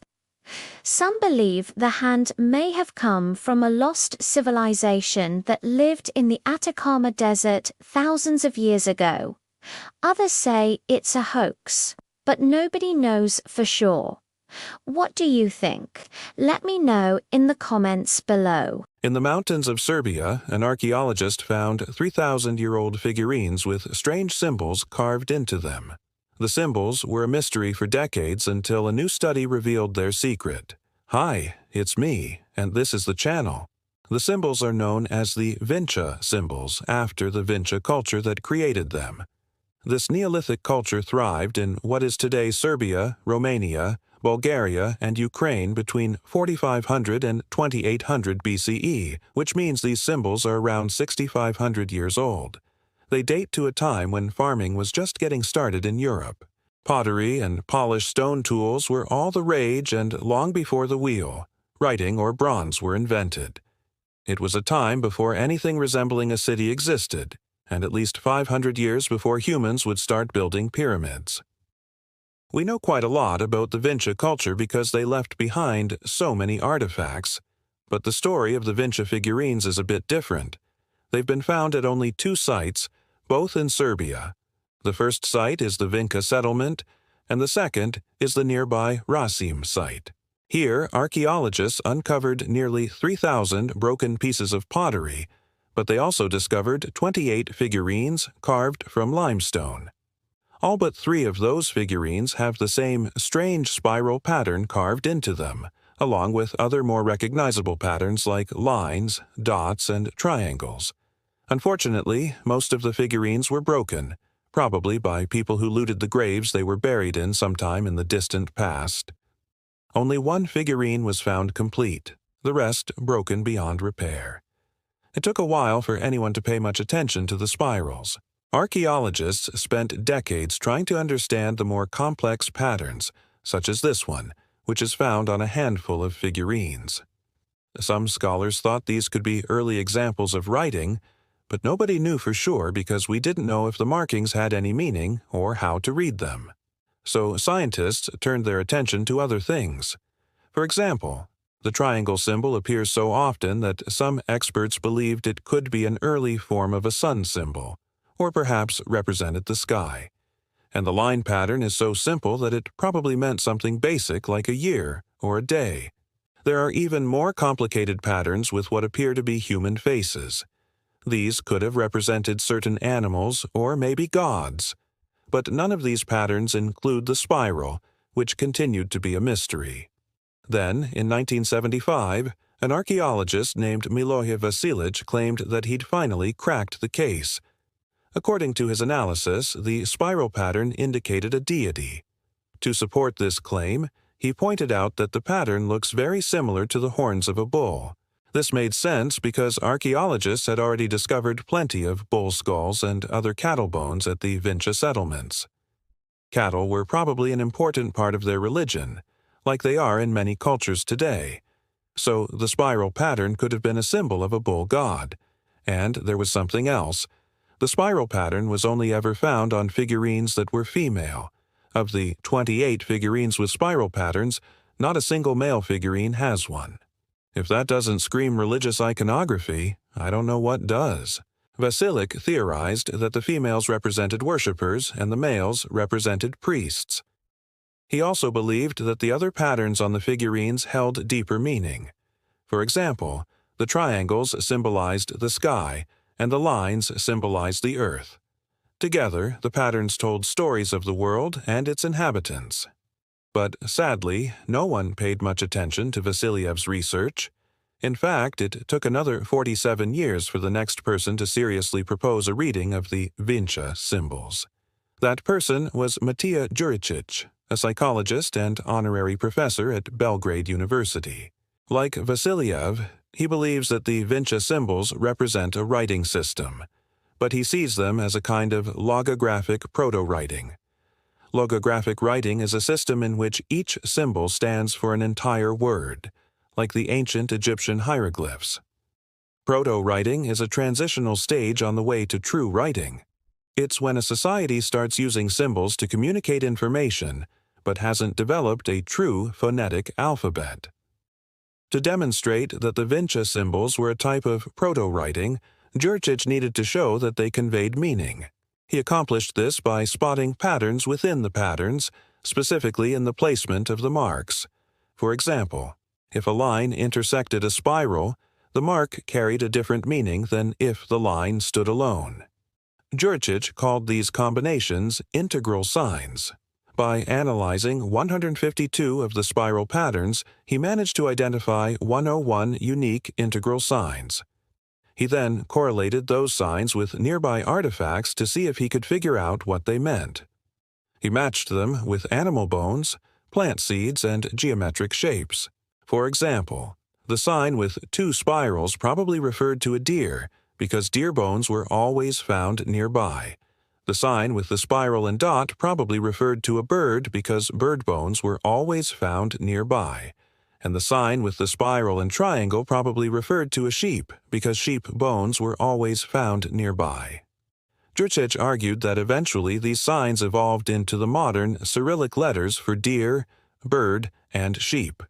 Some believe the hand may have come from a lost civilization that lived in the Atacama Desert thousands of years ago. Others say it's a hoax, but nobody knows for sure. What do you think? Let me know in the comments below. In the mountains of Serbia, an archaeologist found 3,000-year-old figurines with strange symbols carved into them. The symbols were a mystery for decades until a new study revealed their secret. Hi, it's me, and this is the channel. The symbols are known as the Vinca symbols, after the Vinca culture that created them. This Neolithic culture thrived in what is today Serbia, Romania, Bulgaria, and Ukraine between 4500 and 2800 BCE, which means these symbols are around 6,500 years old. They date to a time when farming was just getting started in Europe. Pottery and polished stone tools were all the rage, and long before the wheel, writing or bronze were invented. It was a time before anything resembling a city existed, and at least 500 years before humans would start building pyramids. We know quite a lot about the Vinca culture because they left behind so many artifacts, but the story of the Vinca figurines is a bit different. They've been found at only 2 sites, both in Serbia. The first site is the Vinca settlement, and the second is the nearby Rasim site. Here, archaeologists uncovered nearly 3,000 broken pieces of pottery, but they also discovered 28 figurines carved from limestone. All but 3 of those figurines have the same strange spiral pattern carved into them, along with other more recognizable patterns like lines, dots, and triangles. Unfortunately, most of the figurines were broken, probably by people who looted the graves they were buried in sometime in the distant past. Only 1 figurine was found complete, the rest broken beyond repair. It took a while for anyone to pay much attention to the spirals. Archaeologists spent decades trying to understand the more complex patterns, such as this one, which is found on a handful of figurines. Some scholars thought these could be early examples of writing, but nobody knew for sure because we didn't know if the markings had any meaning or how to read them. So scientists turned their attention to other things. For example, the triangle symbol appears so often that some experts believed it could be an early form of a sun symbol, or perhaps represented the sky. And the line pattern is so simple that it probably meant something basic like a year or a day. There are even more complicated patterns with what appear to be human faces. These could have represented certain animals or maybe gods. But none of these patterns include the spiral, which continued to be a mystery. Then, in 1975, an archaeologist named Miloje Vasilic claimed that he'd finally cracked the case. According to his analysis, the spiral pattern indicated a deity. To support this claim, he pointed out that the pattern looks very similar to the horns of a bull. This made sense because archaeologists had already discovered plenty of bull skulls and other cattle bones at the Vinca settlements. Cattle were probably an important part of their religion, like they are in many cultures today, so the spiral pattern could have been a symbol of a bull god. And there was something else. The spiral pattern was only ever found on figurines that were female. Of the 28 figurines with spiral patterns, not a single male figurine has one. If that doesn't scream religious iconography, I don't know what does. Vasilic theorized that the females represented worshippers and the males represented priests. He also believed that the other patterns on the figurines held deeper meaning. For example, the triangles symbolized the sky, and the lines symbolized the earth. Together, the patterns told stories of the world and its inhabitants. But sadly, no one paid much attention to Vasiliev's research. In fact, it took another 47 years for the next person to seriously propose a reading of the Vinca symbols. That person was Matija Đuričić, a psychologist and honorary professor at Belgrade University. Like Vasiliev, he believes that the Vinca symbols represent a writing system, but he sees them as a kind of logographic proto-writing. Logographic writing is a system in which each symbol stands for an entire word, like the ancient Egyptian hieroglyphs. Proto-writing is a transitional stage on the way to true writing. It's when a society starts using symbols to communicate information, but hasn't developed a true phonetic alphabet. To demonstrate that the Vinca symbols were a type of proto-writing, Đuričić needed to show that they conveyed meaning. He accomplished this by spotting patterns within the patterns, specifically in the placement of the marks. For example, if a line intersected a spiral, the mark carried a different meaning than if the line stood alone. Đuričić called these combinations integral signs. By analyzing 152 of the spiral patterns, he managed to identify 101 unique integral signs. He then correlated those signs with nearby artifacts to see if he could figure out what they meant. He matched them with animal bones, plant seeds, and geometric shapes. For example, the sign with 2 spirals probably referred to a deer because deer bones were always found nearby. The sign with the spiral and dot probably referred to a bird because bird bones were always found nearby. And the sign with the spiral and triangle probably referred to a sheep because sheep bones were always found nearby. Đuričić argued that eventually these signs evolved into the modern Cyrillic letters for deer, bird, and sheep.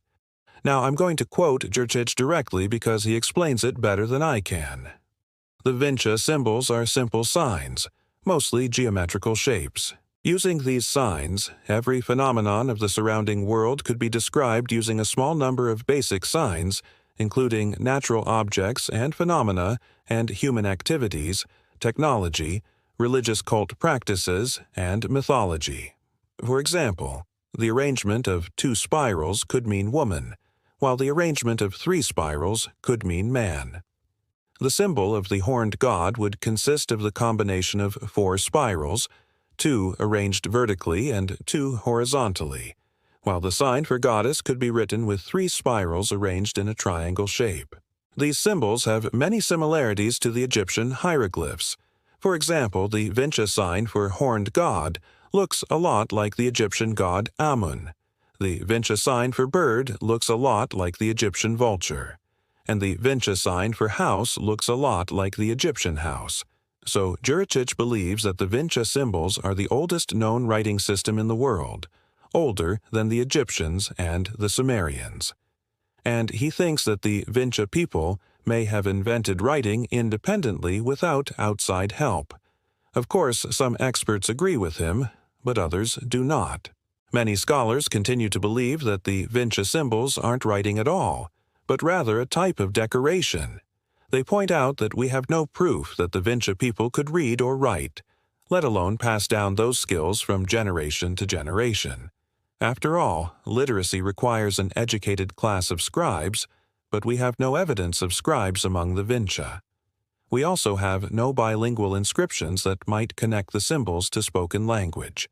Now I'm going to quote Đuričić directly because he explains it better than I can. The Vinca symbols are simple signs, mostly geometrical shapes. Using these signs, every phenomenon of the surrounding world could be described using a small number of basic signs, including natural objects and phenomena and human activities, technology, religious cult practices, and mythology. For example, the arrangement of 2 spirals could mean woman, while the arrangement of 3 spirals could mean man. The symbol of the horned god would consist of the combination of 4 spirals, 2 arranged vertically and 2 horizontally, while the sign for goddess could be written with 3 spirals arranged in a triangle shape. These symbols have many similarities to the Egyptian hieroglyphs. For example, the Vinca sign for horned god looks a lot like the Egyptian god Amun. The Vinca sign for bird looks a lot like the Egyptian vulture. And the Vinca sign for house looks a lot like the Egyptian house. So Đuričić believes that the Vinca symbols are the oldest known writing system in the world, older than the Egyptians and the Sumerians. And he thinks that the Vinca people may have invented writing independently without outside help. Of course, some experts agree with him, but others do not. Many scholars continue to believe that the Vinca symbols aren't writing at all, but rather a type of decoration. They point out that we have no proof that the Vinca people could read or write, let alone pass down those skills from generation to generation. After all, literacy requires an educated class of scribes, but we have no evidence of scribes among the Vinca. We also have no bilingual inscriptions that might connect the symbols to spoken language.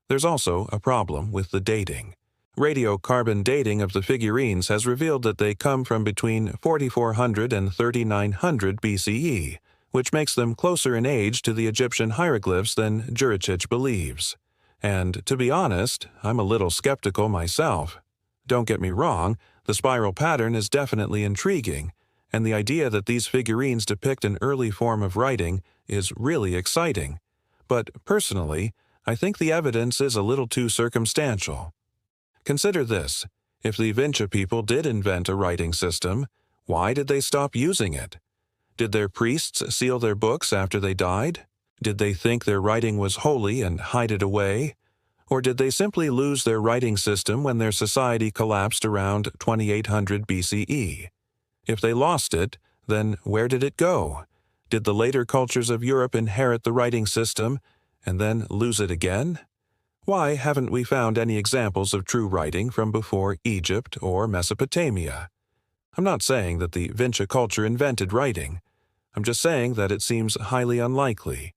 There's also a problem with the dating. Radiocarbon dating of the figurines has revealed that they come from between 4400 and 3900 BCE, which makes them closer in age to the Egyptian hieroglyphs than Juricic believes. And to be honest, I'm a little skeptical myself. Don't get me wrong, the spiral pattern is definitely intriguing, and the idea that these figurines depict an early form of writing is really exciting. But personally, I think the evidence is a little too circumstantial. Consider this: if the Vinci people did invent a writing system, why did they stop using it? Did their priests seal their books after they died? Did they think their writing was holy and hide it away? Or did they simply lose their writing system when their society collapsed around 2800 BCE? If they lost it, then where did it go? Did the later cultures of Europe inherit the writing system and then lose it again? Why haven't we found any examples of true writing from before Egypt or Mesopotamia? I'm not saying that the Vinci culture invented writing. I'm just saying that it seems highly unlikely.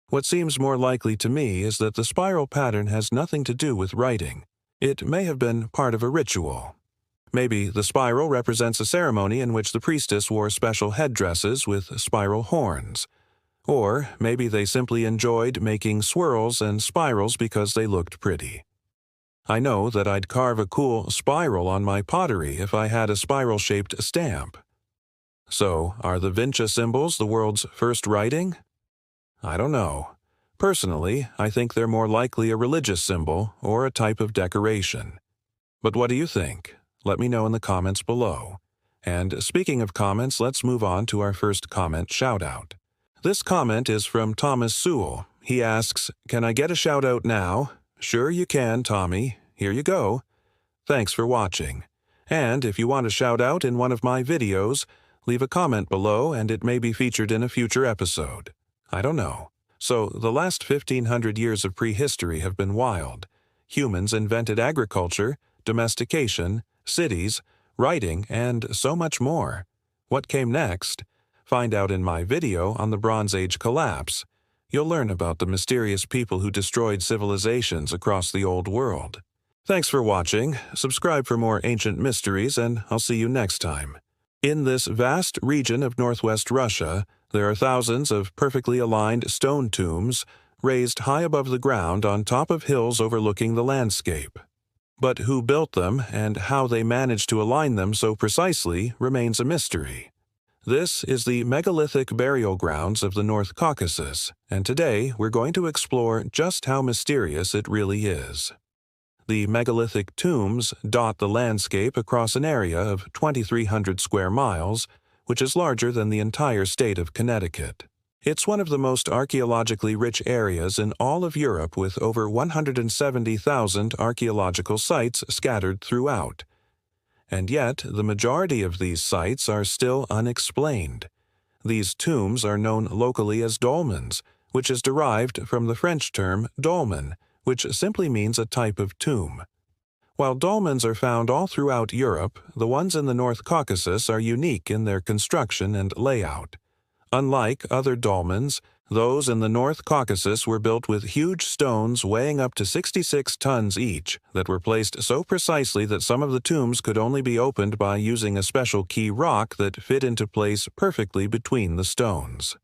What seems more likely to me is that the spiral pattern has nothing to do with writing. It may have been part of a ritual. Maybe the spiral represents a ceremony in which the priestess wore special headdresses with spiral horns. Or maybe they simply enjoyed making swirls and spirals because they looked pretty. I know that I'd carve a cool spiral on my pottery if I had a spiral-shaped stamp. So, are the Vinci symbols the world's first writing? I don't know. Personally, I think they're more likely a religious symbol or a type of decoration. But what do you think? Let me know in the comments below. And speaking of comments, let's move on to our first comment shout-out. This comment is from Thomas Sewell. He asks, "Can I get a shout-out now?" Sure you can, Tommy. Here you go. Thanks for watching. And if you want a shout-out in one of my videos, leave a comment below and it may be featured in a future episode. I don't know. So, the last 1500 years of prehistory have been wild. Humans invented agriculture, domestication, cities, writing, and so much more. What came next? Find out in my video on the Bronze Age collapse. You'll learn about the mysterious people who destroyed civilizations across the old world. Thanks for watching. Subscribe for more ancient mysteries, and I'll see you next time. In this vast region of northwest Russia, there are thousands of perfectly aligned stone tombs raised high above the ground on top of hills overlooking the landscape. But who built them and how they managed to align them so precisely remains a mystery. This is the megalithic burial grounds of the North Caucasus, and today we're going to explore just how mysterious it really is. The megalithic tombs dot the landscape across an area of 2,300 square miles, which is larger than the entire state of Connecticut. It's one of the most archaeologically rich areas in all of Europe, with over 170,000 archaeological sites scattered throughout. And yet, the majority of these sites are still unexplained. These tombs are known locally as dolmens, which is derived from the French term dolmen, which simply means a type of tomb. While dolmens are found all throughout Europe, the ones in the North Caucasus are unique in their construction and layout. Unlike other dolmens, those in the North Caucasus were built with huge stones weighing up to 66 tons each that were placed so precisely that some of the tombs could only be opened by using a special key rock that fit into place perfectly between the stones.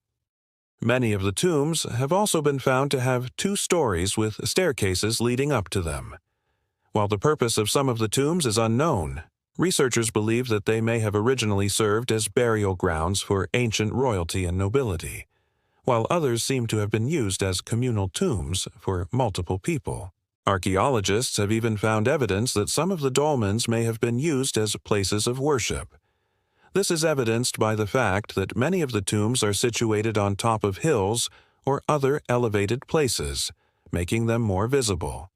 Many of the tombs have also been found to have 2 stories with staircases leading up to them. While the purpose of some of the tombs is unknown, researchers believe that they may have originally served as burial grounds for ancient royalty and nobility, while others seem to have been used as communal tombs for multiple people. Archaeologists have even found evidence that some of the dolmens may have been used as places of worship. This is evidenced by the fact that many of the tombs are situated on top of hills or other elevated places, making them more visible.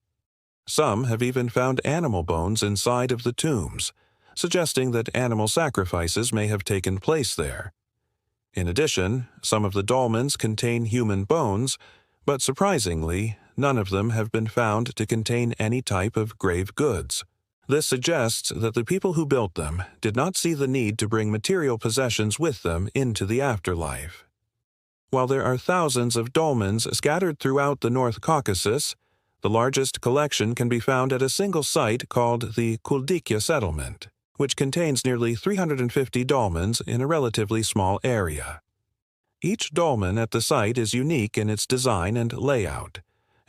Some have even found animal bones inside of the tombs, suggesting that animal sacrifices may have taken place there. In addition, some of the dolmens contain human bones, but surprisingly, none of them have been found to contain any type of grave goods. This suggests that the people who built them did not see the need to bring material possessions with them into the afterlife. While there are thousands of dolmens scattered throughout the North Caucasus, The largest collection can be found at a single site called the Kuldikya settlement, which contains nearly 350 dolmens in a relatively small area. Each dolmen at the site is unique in its design and layout,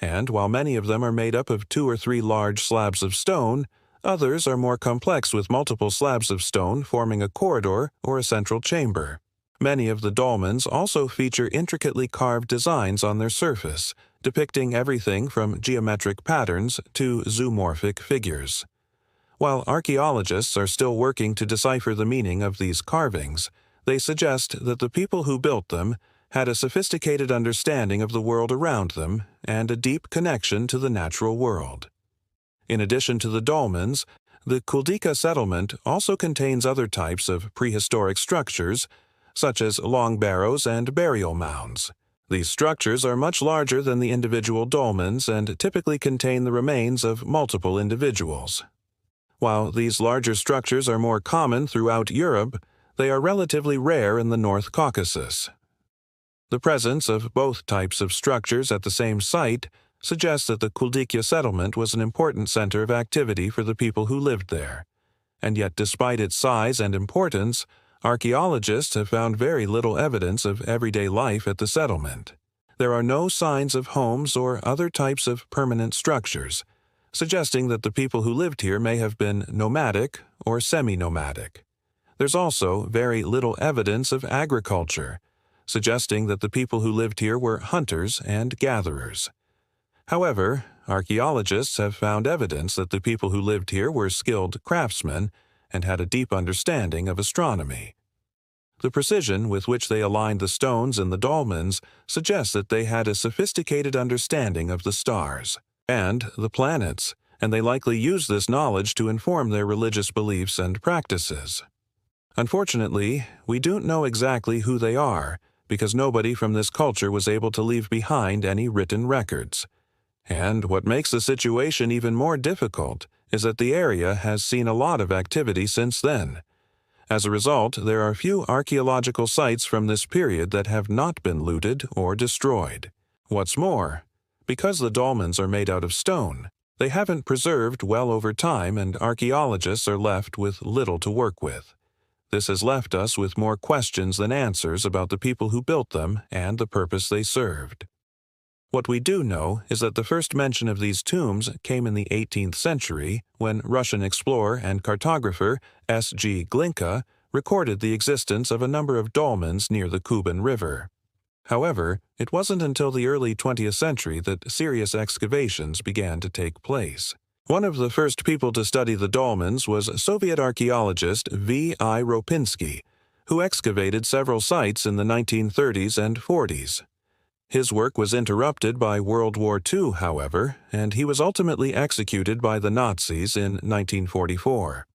and while many of them are made up of 2 or 3 large slabs of stone, others are more complex with multiple slabs of stone forming a corridor or a central chamber. Many of the dolmens also feature intricately carved designs on their surface, depicting everything from geometric patterns to zoomorphic figures. While archaeologists are still working to decipher the meaning of these carvings, they suggest that the people who built them had a sophisticated understanding of the world around them and a deep connection to the natural world. In addition to the dolmens, the Kuldika settlement also contains other types of prehistoric structures, such as long barrows and burial mounds. These structures are much larger than the individual dolmens and typically contain the remains of multiple individuals. While these larger structures are more common throughout Europe, they are relatively rare in the North Caucasus. The presence of both types of structures at the same site suggests that the Kuldikya settlement was an important center of activity for the people who lived there. And yet, despite its size and importance, archaeologists have found very little evidence of everyday life at the settlement. There are no signs of homes or other types of permanent structures, suggesting that the people who lived here may have been nomadic or semi-nomadic. There's also very little evidence of agriculture, suggesting that the people who lived here were hunters and gatherers. However, archaeologists have found evidence that the people who lived here were skilled craftsmen and had a deep understanding of astronomy. The precision with which they aligned the stones in the dolmens suggests that they had a sophisticated understanding of the stars and the planets, and they likely used this knowledge to inform their religious beliefs and practices. Unfortunately, we don't know exactly who they are, because nobody from this culture was able to leave behind any written records. And what makes the situation even more difficult is that the area has seen a lot of activity since then. As a result, there are few archaeological sites from this period that have not been looted or destroyed. What's more, because the dolmens are made out of stone, they haven't preserved well over time, and archaeologists are left with little to work with. This has left us with more questions than answers about the people who built them and the purpose they served. What we do know is that the first mention of these tombs came in the 18th century when Russian explorer and cartographer S.G. Glinka recorded the existence of a number of dolmens near the Kuban River. However, it wasn't until the early 20th century that serious excavations began to take place. One of the first people to study the dolmens was Soviet archaeologist V.I. Ropinsky, who excavated several sites in the 1930s and 40s. His work was interrupted by World War II, however, and he was ultimately executed by the Nazis in 1944.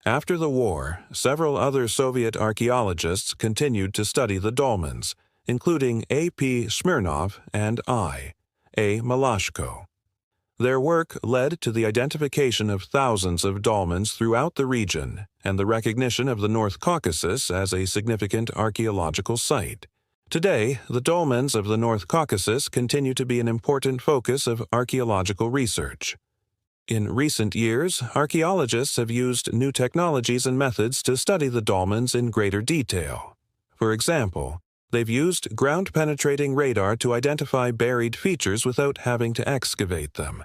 After the war, several other Soviet archaeologists continued to study the dolmens, including A.P. Smirnov and A. Malashko. Their work led to the identification of thousands of dolmens throughout the region and the recognition of the North Caucasus as a significant archaeological site. Today, the dolmens of the North Caucasus continue to be an important focus of archaeological research. In recent years, archaeologists have used new technologies and methods to study the dolmens in greater detail. For example, they've used ground-penetrating radar to identify buried features without having to excavate them.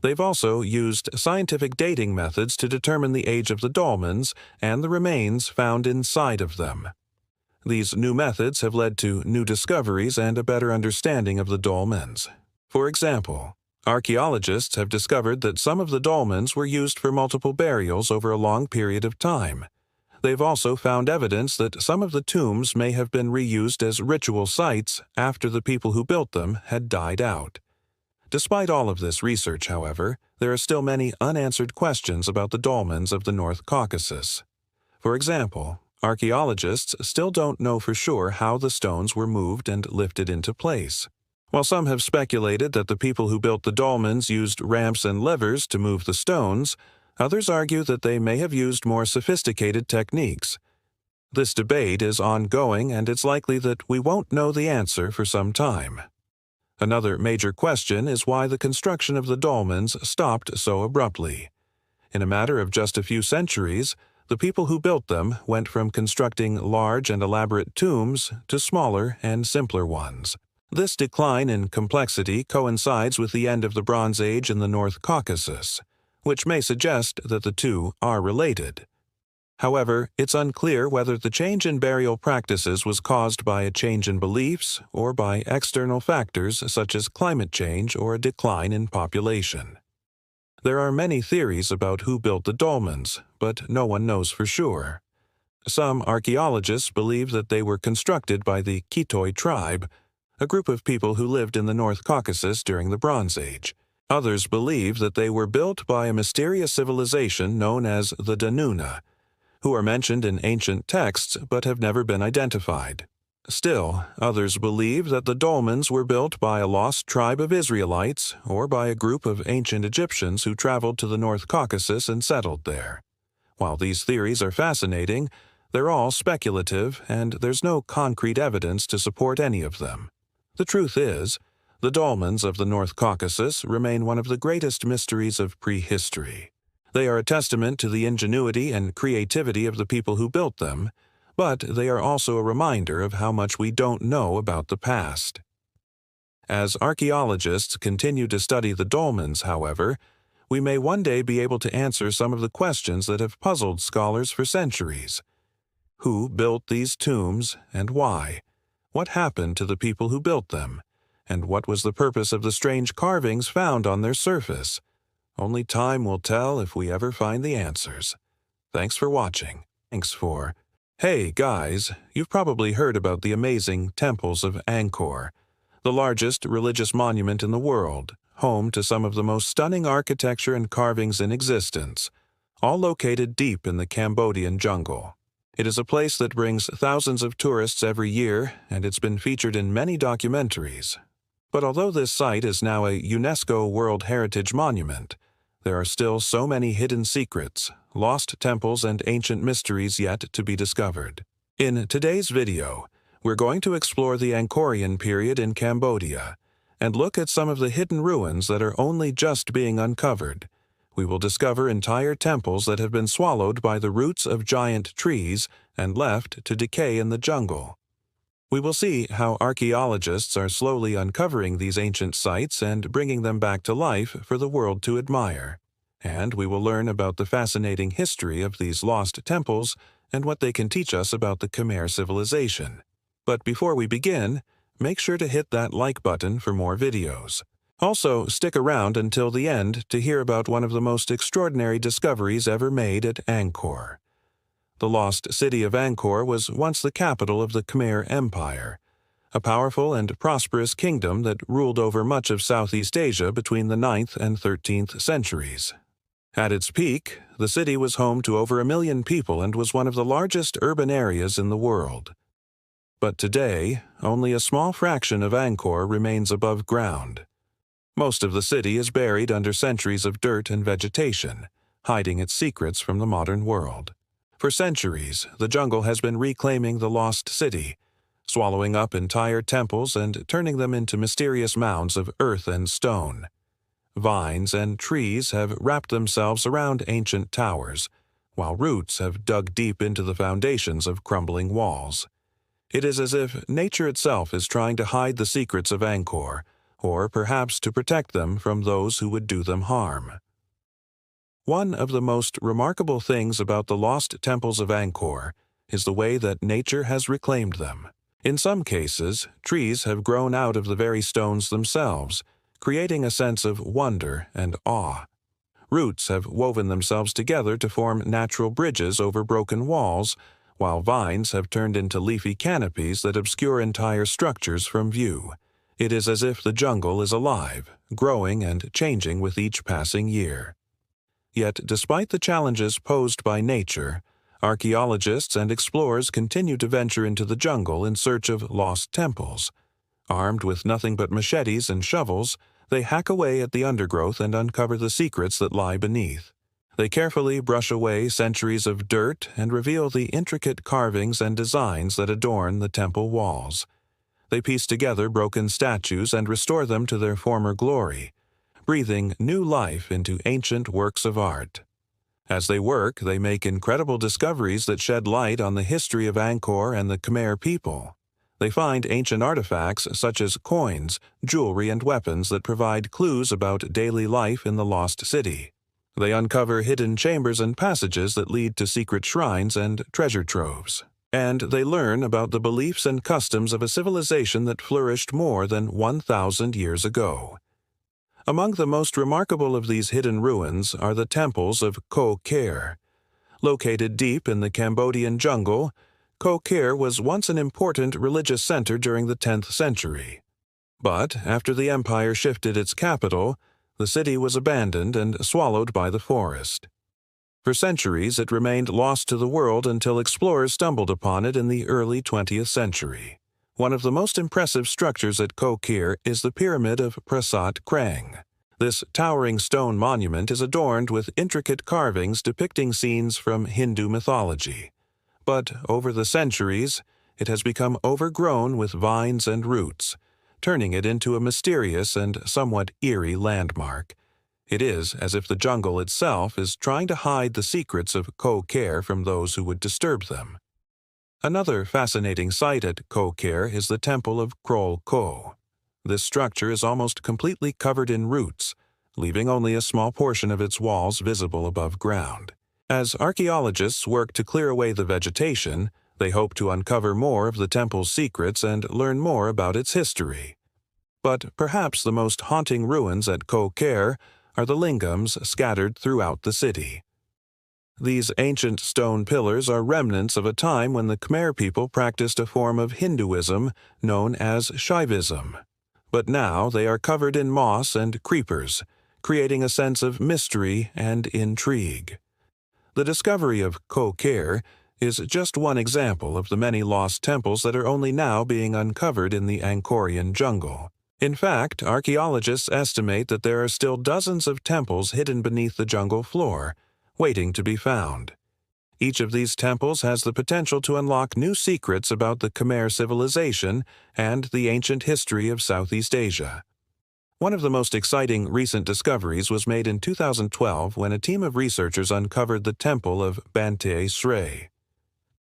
They've also used scientific dating methods to determine the age of the dolmens and the remains found inside of them. These new methods have led to new discoveries and a better understanding of the dolmens. For example, archaeologists have discovered that some of the dolmens were used for multiple burials over a long period of time. They've also found evidence that some of the tombs may have been reused as ritual sites after the people who built them had died out. Despite all of this research, however, there are still many unanswered questions about the dolmens of the North Caucasus. For example, archaeologists still don't know for sure how the stones were moved and lifted into place. While some have speculated that the people who built the dolmens used ramps and levers to move the stones, others argue that they may have used more sophisticated techniques. This debate is ongoing, and it's likely that we won't know the answer for some time. Another major question is why the construction of the dolmens stopped so abruptly. In a matter of just a few centuries, the people who built them went from constructing large and elaborate tombs to smaller and simpler ones. This decline in complexity coincides with the end of the Bronze Age in the North Caucasus, which may suggest that the two are related. However, it's unclear whether the change in burial practices was caused by a change in beliefs or by external factors such as climate change or a decline in population. There are many theories about who built the dolmens, but no one knows for sure. Some archaeologists believe that they were constructed by the Kitoi tribe, a group of people who lived in the North Caucasus during the Bronze Age. Others believe that they were built by a mysterious civilization known as the Danuna, who are mentioned in ancient texts but have never been identified. Still, others believe that the dolmens were built by a lost tribe of Israelites or by a group of ancient Egyptians who traveled to the North Caucasus and settled there. While these theories are fascinating, they're all speculative and there's no concrete evidence to support any of them. The truth is, the dolmens of the North Caucasus remain one of the greatest mysteries of prehistory. They are a testament to the ingenuity and creativity of the people who built them, but they are also a reminder of how much we don't know about the past. As archaeologists continue to study the dolmens, however, we may one day be able to answer some of the questions that have puzzled scholars for centuries. Who built these tombs and why? What happened to the people who built them? And what was the purpose of the strange carvings found on their surface? Only time will tell if we ever find the answers. Thanks for watching. Hey guys, you've probably heard about the amazing temples of Angkor, the largest religious monument in the world, home to some of the most stunning architecture and carvings in existence, all located deep in the Cambodian jungle. It is a place that brings thousands of tourists every year, and it's been featured in many documentaries. But although this site is now a UNESCO World Heritage Monument, there are still so many hidden secrets, lost temples, and ancient mysteries yet to be discovered. In today's video, we're going to explore the Angkorian period in Cambodia and look at some of the hidden ruins that are only just being uncovered. We will discover entire temples that have been swallowed by the roots of giant trees and left to decay in the jungle. We will see how archaeologists are slowly uncovering these ancient sites and bringing them back to life for the world to admire. And we will learn about the fascinating history of these lost temples and what they can teach us about the Khmer civilization. But before we begin, make sure to hit that like button for more videos. Also, stick around until the end to hear about one of the most extraordinary discoveries ever made at Angkor. The lost city of Angkor was once the capital of the Khmer Empire, a powerful and prosperous kingdom that ruled over much of Southeast Asia between the 9th and 13th centuries. At its peak, the city was home to over 1 million people and was one of the largest urban areas in the world. But today, only a small fraction of Angkor remains above ground. Most of the city is buried under centuries of dirt and vegetation, hiding its secrets from the modern world. For centuries, the jungle has been reclaiming the lost city, swallowing up entire temples and turning them into mysterious mounds of earth and stone. Vines and trees have wrapped themselves around ancient towers, while roots have dug deep into the foundations of crumbling walls. It is as if nature itself is trying to hide the secrets of Angkor, or perhaps to protect them from those who would do them harm. One of the most remarkable things about the lost temples of Angkor is the way that nature has reclaimed them. In some cases, trees have grown out of the very stones themselves, creating a sense of wonder and awe. Roots have woven themselves together to form natural bridges over broken walls, while vines have turned into leafy canopies that obscure entire structures from view. It is as if the jungle is alive, growing and changing with each passing year. Yet, despite the challenges posed by nature, archaeologists and explorers continue to venture into the jungle in search of lost temples. Armed with nothing but machetes and shovels, they hack away at the undergrowth and uncover the secrets that lie beneath. They carefully brush away centuries of dirt and reveal the intricate carvings and designs that adorn the temple walls. They piece together broken statues and restore them to their former glory, breathing new life into ancient works of art. As they work, they make incredible discoveries that shed light on the history of Angkor and the Khmer people. They find ancient artifacts such as coins, jewelry, and weapons that provide clues about daily life in the lost city. They uncover hidden chambers and passages that lead to secret shrines and treasure troves. And they learn about the beliefs and customs of a civilization that flourished more than 1,000 years ago. Among the most remarkable of these hidden ruins are the temples of Ko Kher. Located deep in the Cambodian jungle, Ko Kher was once an important religious center during the 10th century. But after the empire shifted its capital, the city was abandoned and swallowed by the forest. For centuries, it remained lost to the world until explorers stumbled upon it in the early 20th century. One of the most impressive structures at Ko Kher is the Pyramid of Prasat Krang. This towering stone monument is adorned with intricate carvings depicting scenes from Hindu mythology. But over the centuries, it has become overgrown with vines and roots, turning it into a mysterious and somewhat eerie landmark. It is as if the jungle itself is trying to hide the secrets of Ko Kher from those who would disturb them. Another fascinating site at Ko Kher is the Temple of Krol Ko. This structure is almost completely covered in roots, leaving only a small portion of its walls visible above ground. As archaeologists work to clear away the vegetation, they hope to uncover more of the temple's secrets and learn more about its history. But perhaps the most haunting ruins at Ko Kher are the lingams scattered throughout the city. These ancient stone pillars are remnants of a time when the Khmer people practiced a form of Hinduism known as Shaivism. But now they are covered in moss and creepers, creating a sense of mystery and intrigue. The discovery of Ko Kher is just one example of the many lost temples that are only now being uncovered in the Angkorian jungle. In fact, archaeologists estimate that there are still dozens of temples hidden beneath the jungle floor, waiting to be found. Each of these temples has the potential to unlock new secrets about the Khmer civilization and the ancient history of Southeast Asia. One of the most exciting recent discoveries was made in 2012 when a team of researchers uncovered the Temple of Bante Shrey.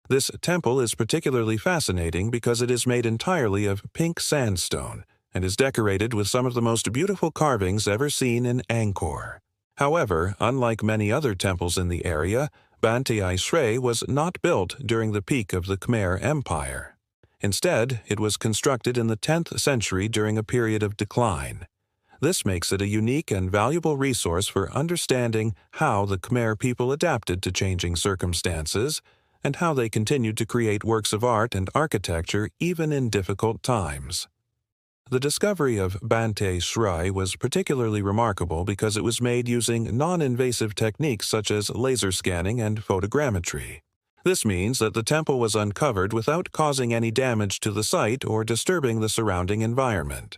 This temple is particularly fascinating because it is made entirely of pink sandstone and is decorated with some of the most beautiful carvings ever seen in Angkor. However, unlike many other temples in the area, Bante Shrey was not built during the peak of the Khmer Empire. Instead, it was constructed in the 10th century during a period of decline. This makes it a unique and valuable resource for understanding how the Khmer people adapted to changing circumstances and how they continued to create works of art and architecture even in difficult times. The discovery of Bante Shrey was particularly remarkable because it was made using non-invasive techniques such as laser scanning and photogrammetry. This means that the temple was uncovered without causing any damage to the site or disturbing the surrounding environment.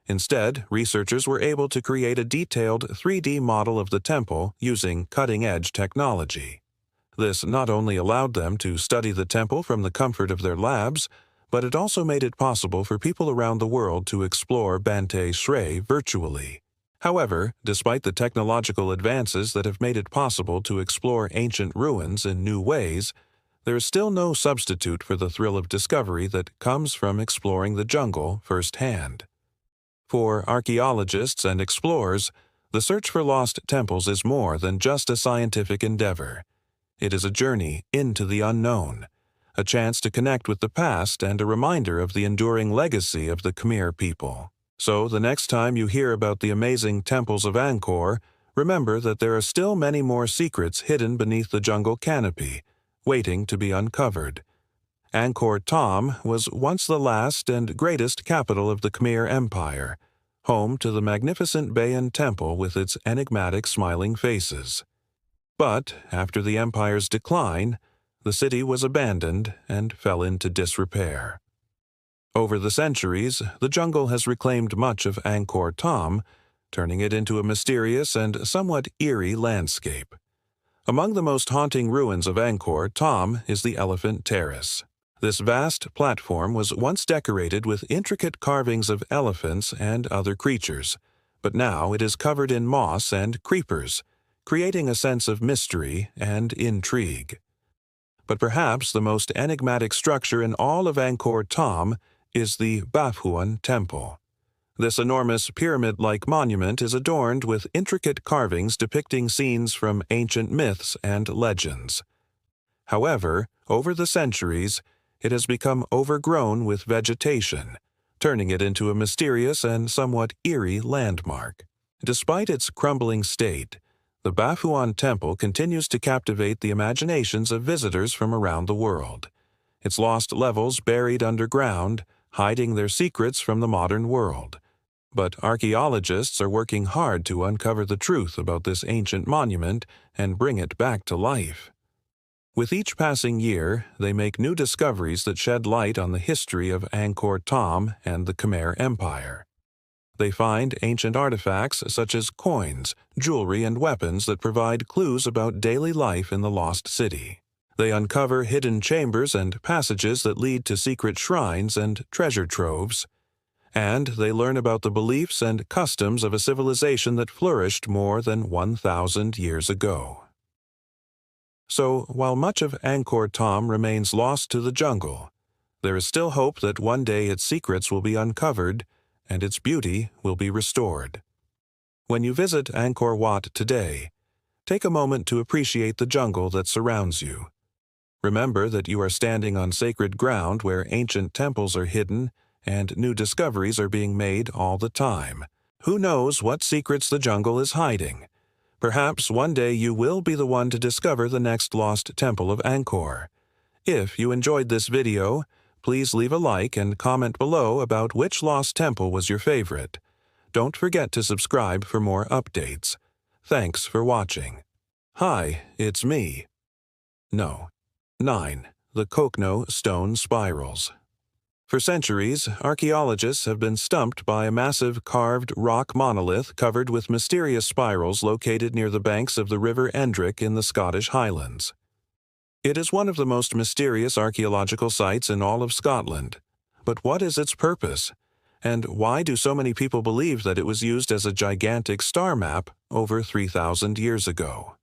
Instead, researchers were able to create a detailed 3D model of the temple using cutting-edge technology. This not only allowed them to study the temple from the comfort of their labs, but it also made it possible for people around the world to explore Bante Shrey virtually. However, despite the technological advances that have made it possible to explore ancient ruins in new ways, there is still no substitute for the thrill of discovery that comes from exploring the jungle firsthand. For archaeologists and explorers, the search for lost temples is more than just a scientific endeavor. It is a journey into the unknown, a chance to connect with the past and a reminder of the enduring legacy of the Khmer people. So the next time you hear about the amazing temples of Angkor, remember that there are still many more secrets hidden beneath the jungle canopy, waiting to be uncovered. Angkor Thom was once the last and greatest capital of the Khmer Empire, home to the magnificent Bayon Temple with its enigmatic smiling faces. But after the empire's decline, the city was abandoned and fell into disrepair. Over the centuries, the jungle has reclaimed much of Angkor Thom, turning it into a mysterious and somewhat eerie landscape. Among the most haunting ruins of Angkor Thom is the Elephant Terrace. This vast platform was once decorated with intricate carvings of elephants and other creatures, but now it is covered in moss and creepers, creating a sense of mystery and intrigue. But perhaps the most enigmatic structure in all of Angkor Thom is the Baphuon Temple. This enormous pyramid-like monument is adorned with intricate carvings depicting scenes from ancient myths and legends. However, over the centuries, it has become overgrown with vegetation, turning it into a mysterious and somewhat eerie landmark. Despite its crumbling state, the Baphuon Temple continues to captivate the imaginations of visitors from around the world. Its lost levels buried underground, hiding their secrets from the modern world. But archaeologists are working hard to uncover the truth about this ancient monument and bring it back to life. With each passing year, they make new discoveries that shed light on the history of Angkor Thom and the Khmer Empire. They find ancient artifacts such as coins, jewelry, and weapons that provide clues about daily life in the lost city. They uncover hidden chambers and passages that lead to secret shrines and treasure troves. And they learn about the beliefs and customs of a civilization that flourished more than 1,000 years ago. So, while much of Angkor Thom remains lost to the jungle, there is still hope that one day its secrets will be uncovered and its beauty will be restored. When you visit Angkor Wat today, take a moment to appreciate the jungle that surrounds you. Remember that you are standing on sacred ground where ancient temples are hidden and new discoveries are being made all the time. Who knows what secrets the jungle is hiding? Perhaps one day you will be the one to discover the next lost temple of Angkor. If you enjoyed this video, please leave a like and comment below about which lost temple was your favorite. Don't forget to subscribe for more updates. Thanks for watching. Hi, it's me. No. 9. The Kokno Stone Spirals. For centuries, archaeologists have been stumped by a massive carved rock monolith covered with mysterious spirals located near the banks of the River Endrick in the Scottish Highlands. It is one of the most mysterious archaeological sites in all of Scotland. But what is its purpose? And why do so many people believe that it was used as a gigantic star map over 3,000 years ago?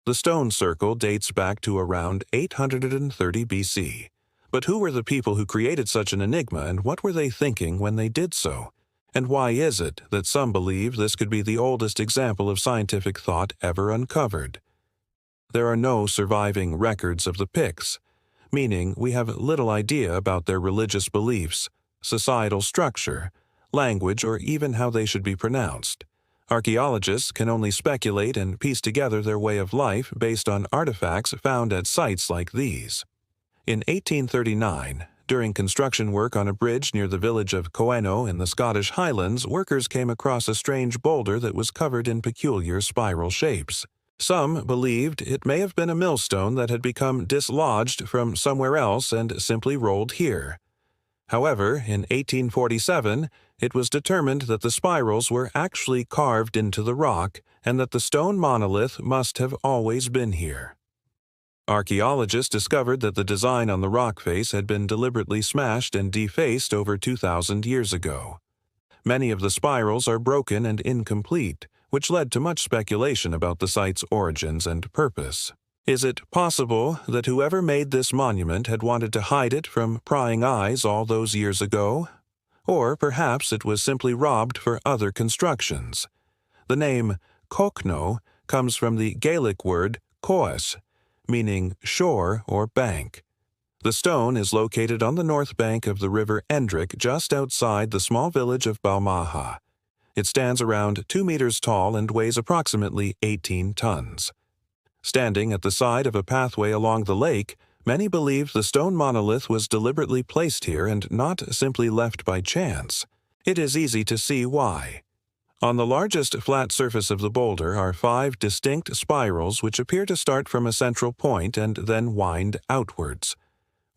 The stone circle dates back to around 830 BC. But who were the people who created such an enigma, and what were they thinking when they did so? And why is it that some believe this could be the oldest example of scientific thought ever uncovered? There are no surviving records of the Picts, meaning we have little idea about their religious beliefs, societal structure, language, or even how they should be pronounced. Archaeologists can only speculate and piece together their way of life based on artifacts found at sites like these. In 1839, during construction work on a bridge near the village of Coeno in the Scottish Highlands, workers came across a strange boulder that was covered in peculiar spiral shapes. Some believed it may have been a millstone that had become dislodged from somewhere else and simply rolled here. However, in 1847, it was determined that the spirals were actually carved into the rock and that the stone monolith must have always been here. Archaeologists discovered that the design on the rock face had been deliberately smashed and defaced over 2,000 years ago. Many of the spirals are broken and incomplete, which led to much speculation about the site's origins and purpose. Is it possible that whoever made this monument had wanted to hide it from prying eyes all those years ago? Or perhaps it was simply robbed for other constructions. The name Kokno comes from the Gaelic word coes, meaning shore or bank. The stone is located on the north bank of the River Endrick just outside the small village of Balmaha. It stands around 2 meters tall and weighs approximately 18 tons. Standing at the side of a pathway along the lake, many believe the stone monolith was deliberately placed here and not simply left by chance. It is easy to see why. On the largest flat surface of the boulder are 5 distinct spirals which appear to start from a central point and then wind outwards.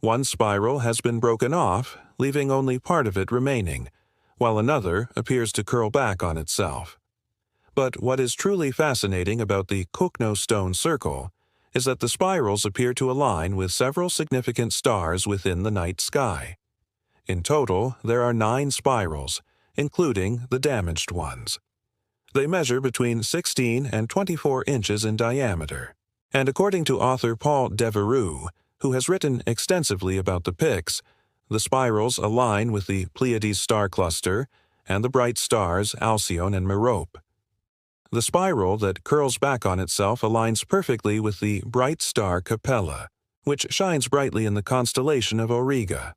One spiral has been broken off, leaving only part of it remaining, while another appears to curl back on itself. But what is truly fascinating about the Kokno stone circle is that the spirals appear to align with several significant stars within the night sky. In total, there are 9 spirals, including the damaged ones. They measure between 16 and 24 inches in diameter, and according to author Paul Devereux, who has written extensively about the Pyx, the spirals align with the Pleiades star cluster and the bright stars Alcyone and Merope. The spiral that curls back on itself aligns perfectly with the bright star Capella, which shines brightly in the constellation of Auriga.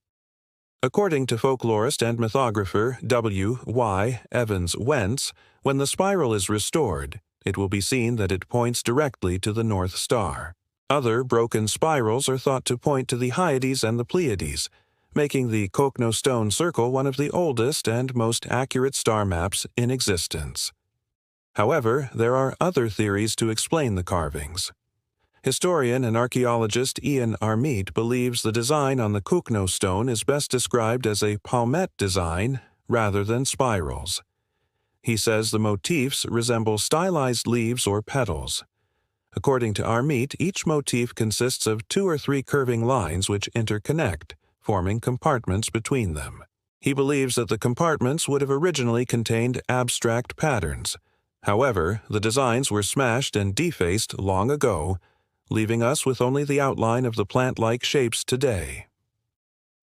According to folklorist and mythographer W. Y. Evans Wentz, when the spiral is restored, it will be seen that it points directly to the North Star. Other broken spirals are thought to point to the Hyades and the Pleiades, making the Kokno stone circle one of the oldest and most accurate star maps in existence. However, there are other theories to explain the carvings. Historian and archaeologist Ian Armite believes the design on the Kokno stone is best described as a palmette design rather than spirals. He says the motifs resemble stylized leaves or petals. According to Armite, each motif consists of 2 or 3 curving lines which interconnect, forming compartments between them. He believes that the compartments would have originally contained abstract patterns. However, the designs were smashed and defaced long ago, leaving us with only the outline of the plant-like shapes today.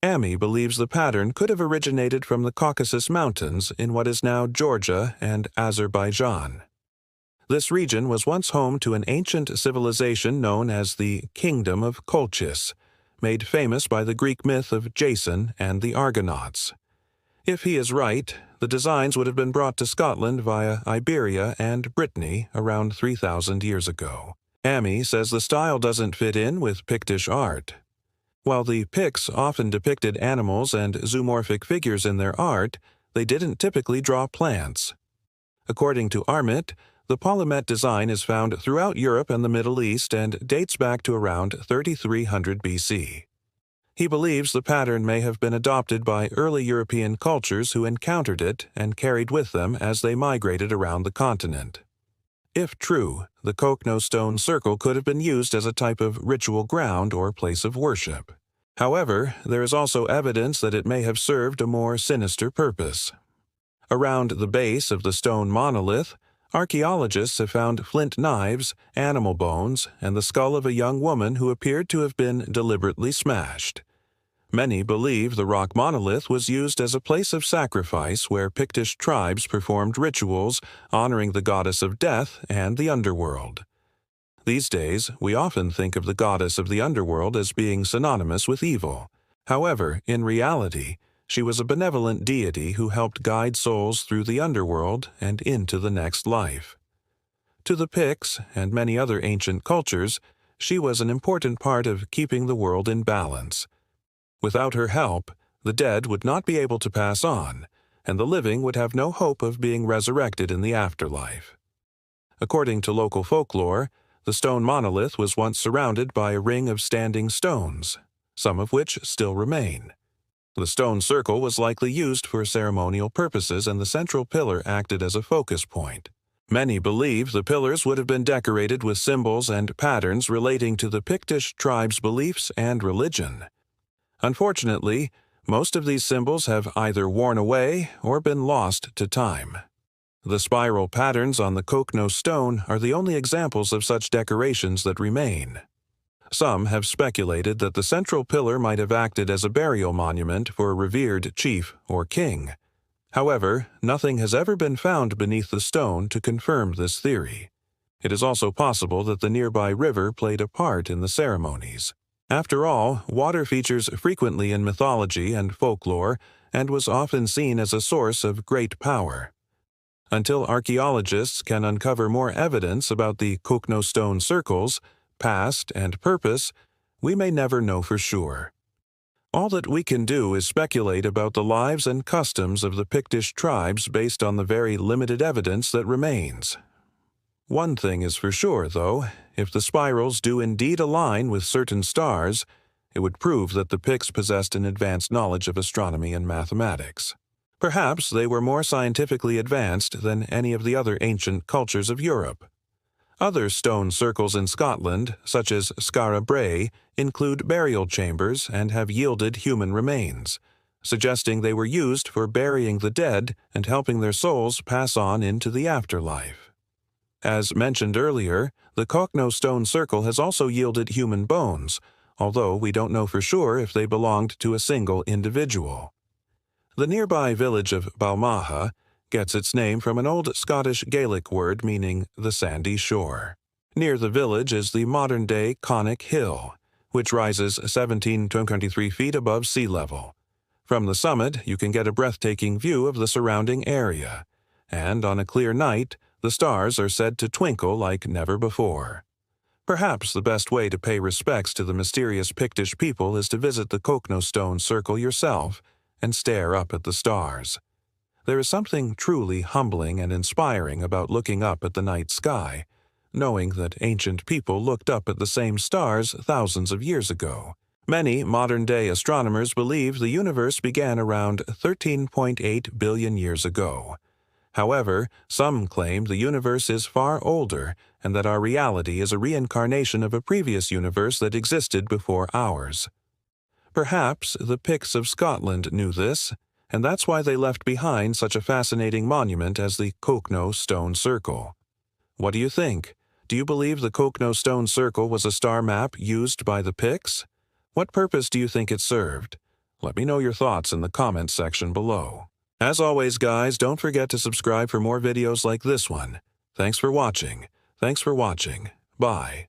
Amy believes the pattern could have originated from the Caucasus Mountains in what is now Georgia and Azerbaijan. This region was once home to an ancient civilization known as the Kingdom of Colchis, made famous by the Greek myth of Jason and the Argonauts. If he is right, the designs would have been brought to Scotland via Iberia and Brittany around 3,000 years ago. Amy says the style doesn't fit in with Pictish art. While the Picts often depicted animals and zoomorphic figures in their art, they didn't typically draw plants. According to Armite, the palmette design is found throughout Europe and the Middle East and dates back to around 3300 BC. He believes the pattern may have been adopted by early European cultures who encountered it and carried with them as they migrated around the continent. If true, the Kokno stone circle could have been used as a type of ritual ground or place of worship. However, there is also evidence that it may have served a more sinister purpose. Around the base of the stone monolith, archaeologists have found flint knives, animal bones, and the skull of a young woman who appeared to have been deliberately smashed. Many believe the rock monolith was used as a place of sacrifice where Pictish tribes performed rituals honoring the goddess of death and the underworld. These days, we often think of the goddess of the underworld as being synonymous with evil. However, in reality, she was a benevolent deity who helped guide souls through the underworld and into the next life. To the Picts and many other ancient cultures, she was an important part of keeping the world in balance. Without her help, the dead would not be able to pass on, and the living would have no hope of being resurrected in the afterlife. According to local folklore, the stone monolith was once surrounded by a ring of standing stones, some of which still remain. The stone circle was likely used for ceremonial purposes, and the central pillar acted as a focus point. Many believe the pillars would have been decorated with symbols and patterns relating to the Pictish tribe's beliefs and religion. Unfortunately, most of these symbols have either worn away or been lost to time. The spiral patterns on the Kokno stone are the only examples of such decorations that remain. Some have speculated that the central pillar might have acted as a burial monument for a revered chief or king. However, nothing has ever been found beneath the stone to confirm this theory. It is also possible that the nearby river played a part in the ceremonies. After all, water features frequently in mythology and folklore and was often seen as a source of great power. Until archaeologists can uncover more evidence about the Kokno stone circles, past and purpose, we may never know for sure. All that we can do is speculate about the lives and customs of the Pictish tribes based on the very limited evidence that remains. One thing is for sure, though, if the spirals do indeed align with certain stars, it would prove that the Picts possessed an advanced knowledge of astronomy and mathematics. Perhaps they were more scientifically advanced than any of the other ancient cultures of Europe. Other stone circles in Scotland, such as Skara Brae, include burial chambers and have yielded human remains, suggesting they were used for burying the dead and helping their souls pass on into the afterlife. As mentioned earlier, the Cockno stone circle has also yielded human bones, although we don't know for sure if they belonged to a single individual. The nearby village of Balmaha gets its name from an old Scottish Gaelic word meaning the sandy shore. Near the village is the modern-day Conic Hill, which rises 1723 feet above sea level. From the summit, you can get a breathtaking view of the surrounding area, and on a clear night, the stars are said to twinkle like never before. Perhaps the best way to pay respects to the mysterious Pictish people is to visit the Cockno Stone Circle yourself and stare up at the stars. There is something truly humbling and inspiring about looking up at the night sky, knowing that ancient people looked up at the same stars thousands of years ago. Many modern-day astronomers believe the universe began around 13.8 billion years ago. However, some claim the universe is far older and that our reality is a reincarnation of a previous universe that existed before ours. Perhaps the Picts of Scotland knew this, and that's why they left behind such a fascinating monument as the Cockno Stone Circle. What do you think? Do you believe the Cockno Stone Circle was a star map used by the Picts? What purpose do you think it served? Let me know your thoughts in the comments section below. As always, guys, don't forget to subscribe for more videos like this one. Thanks for watching. Bye.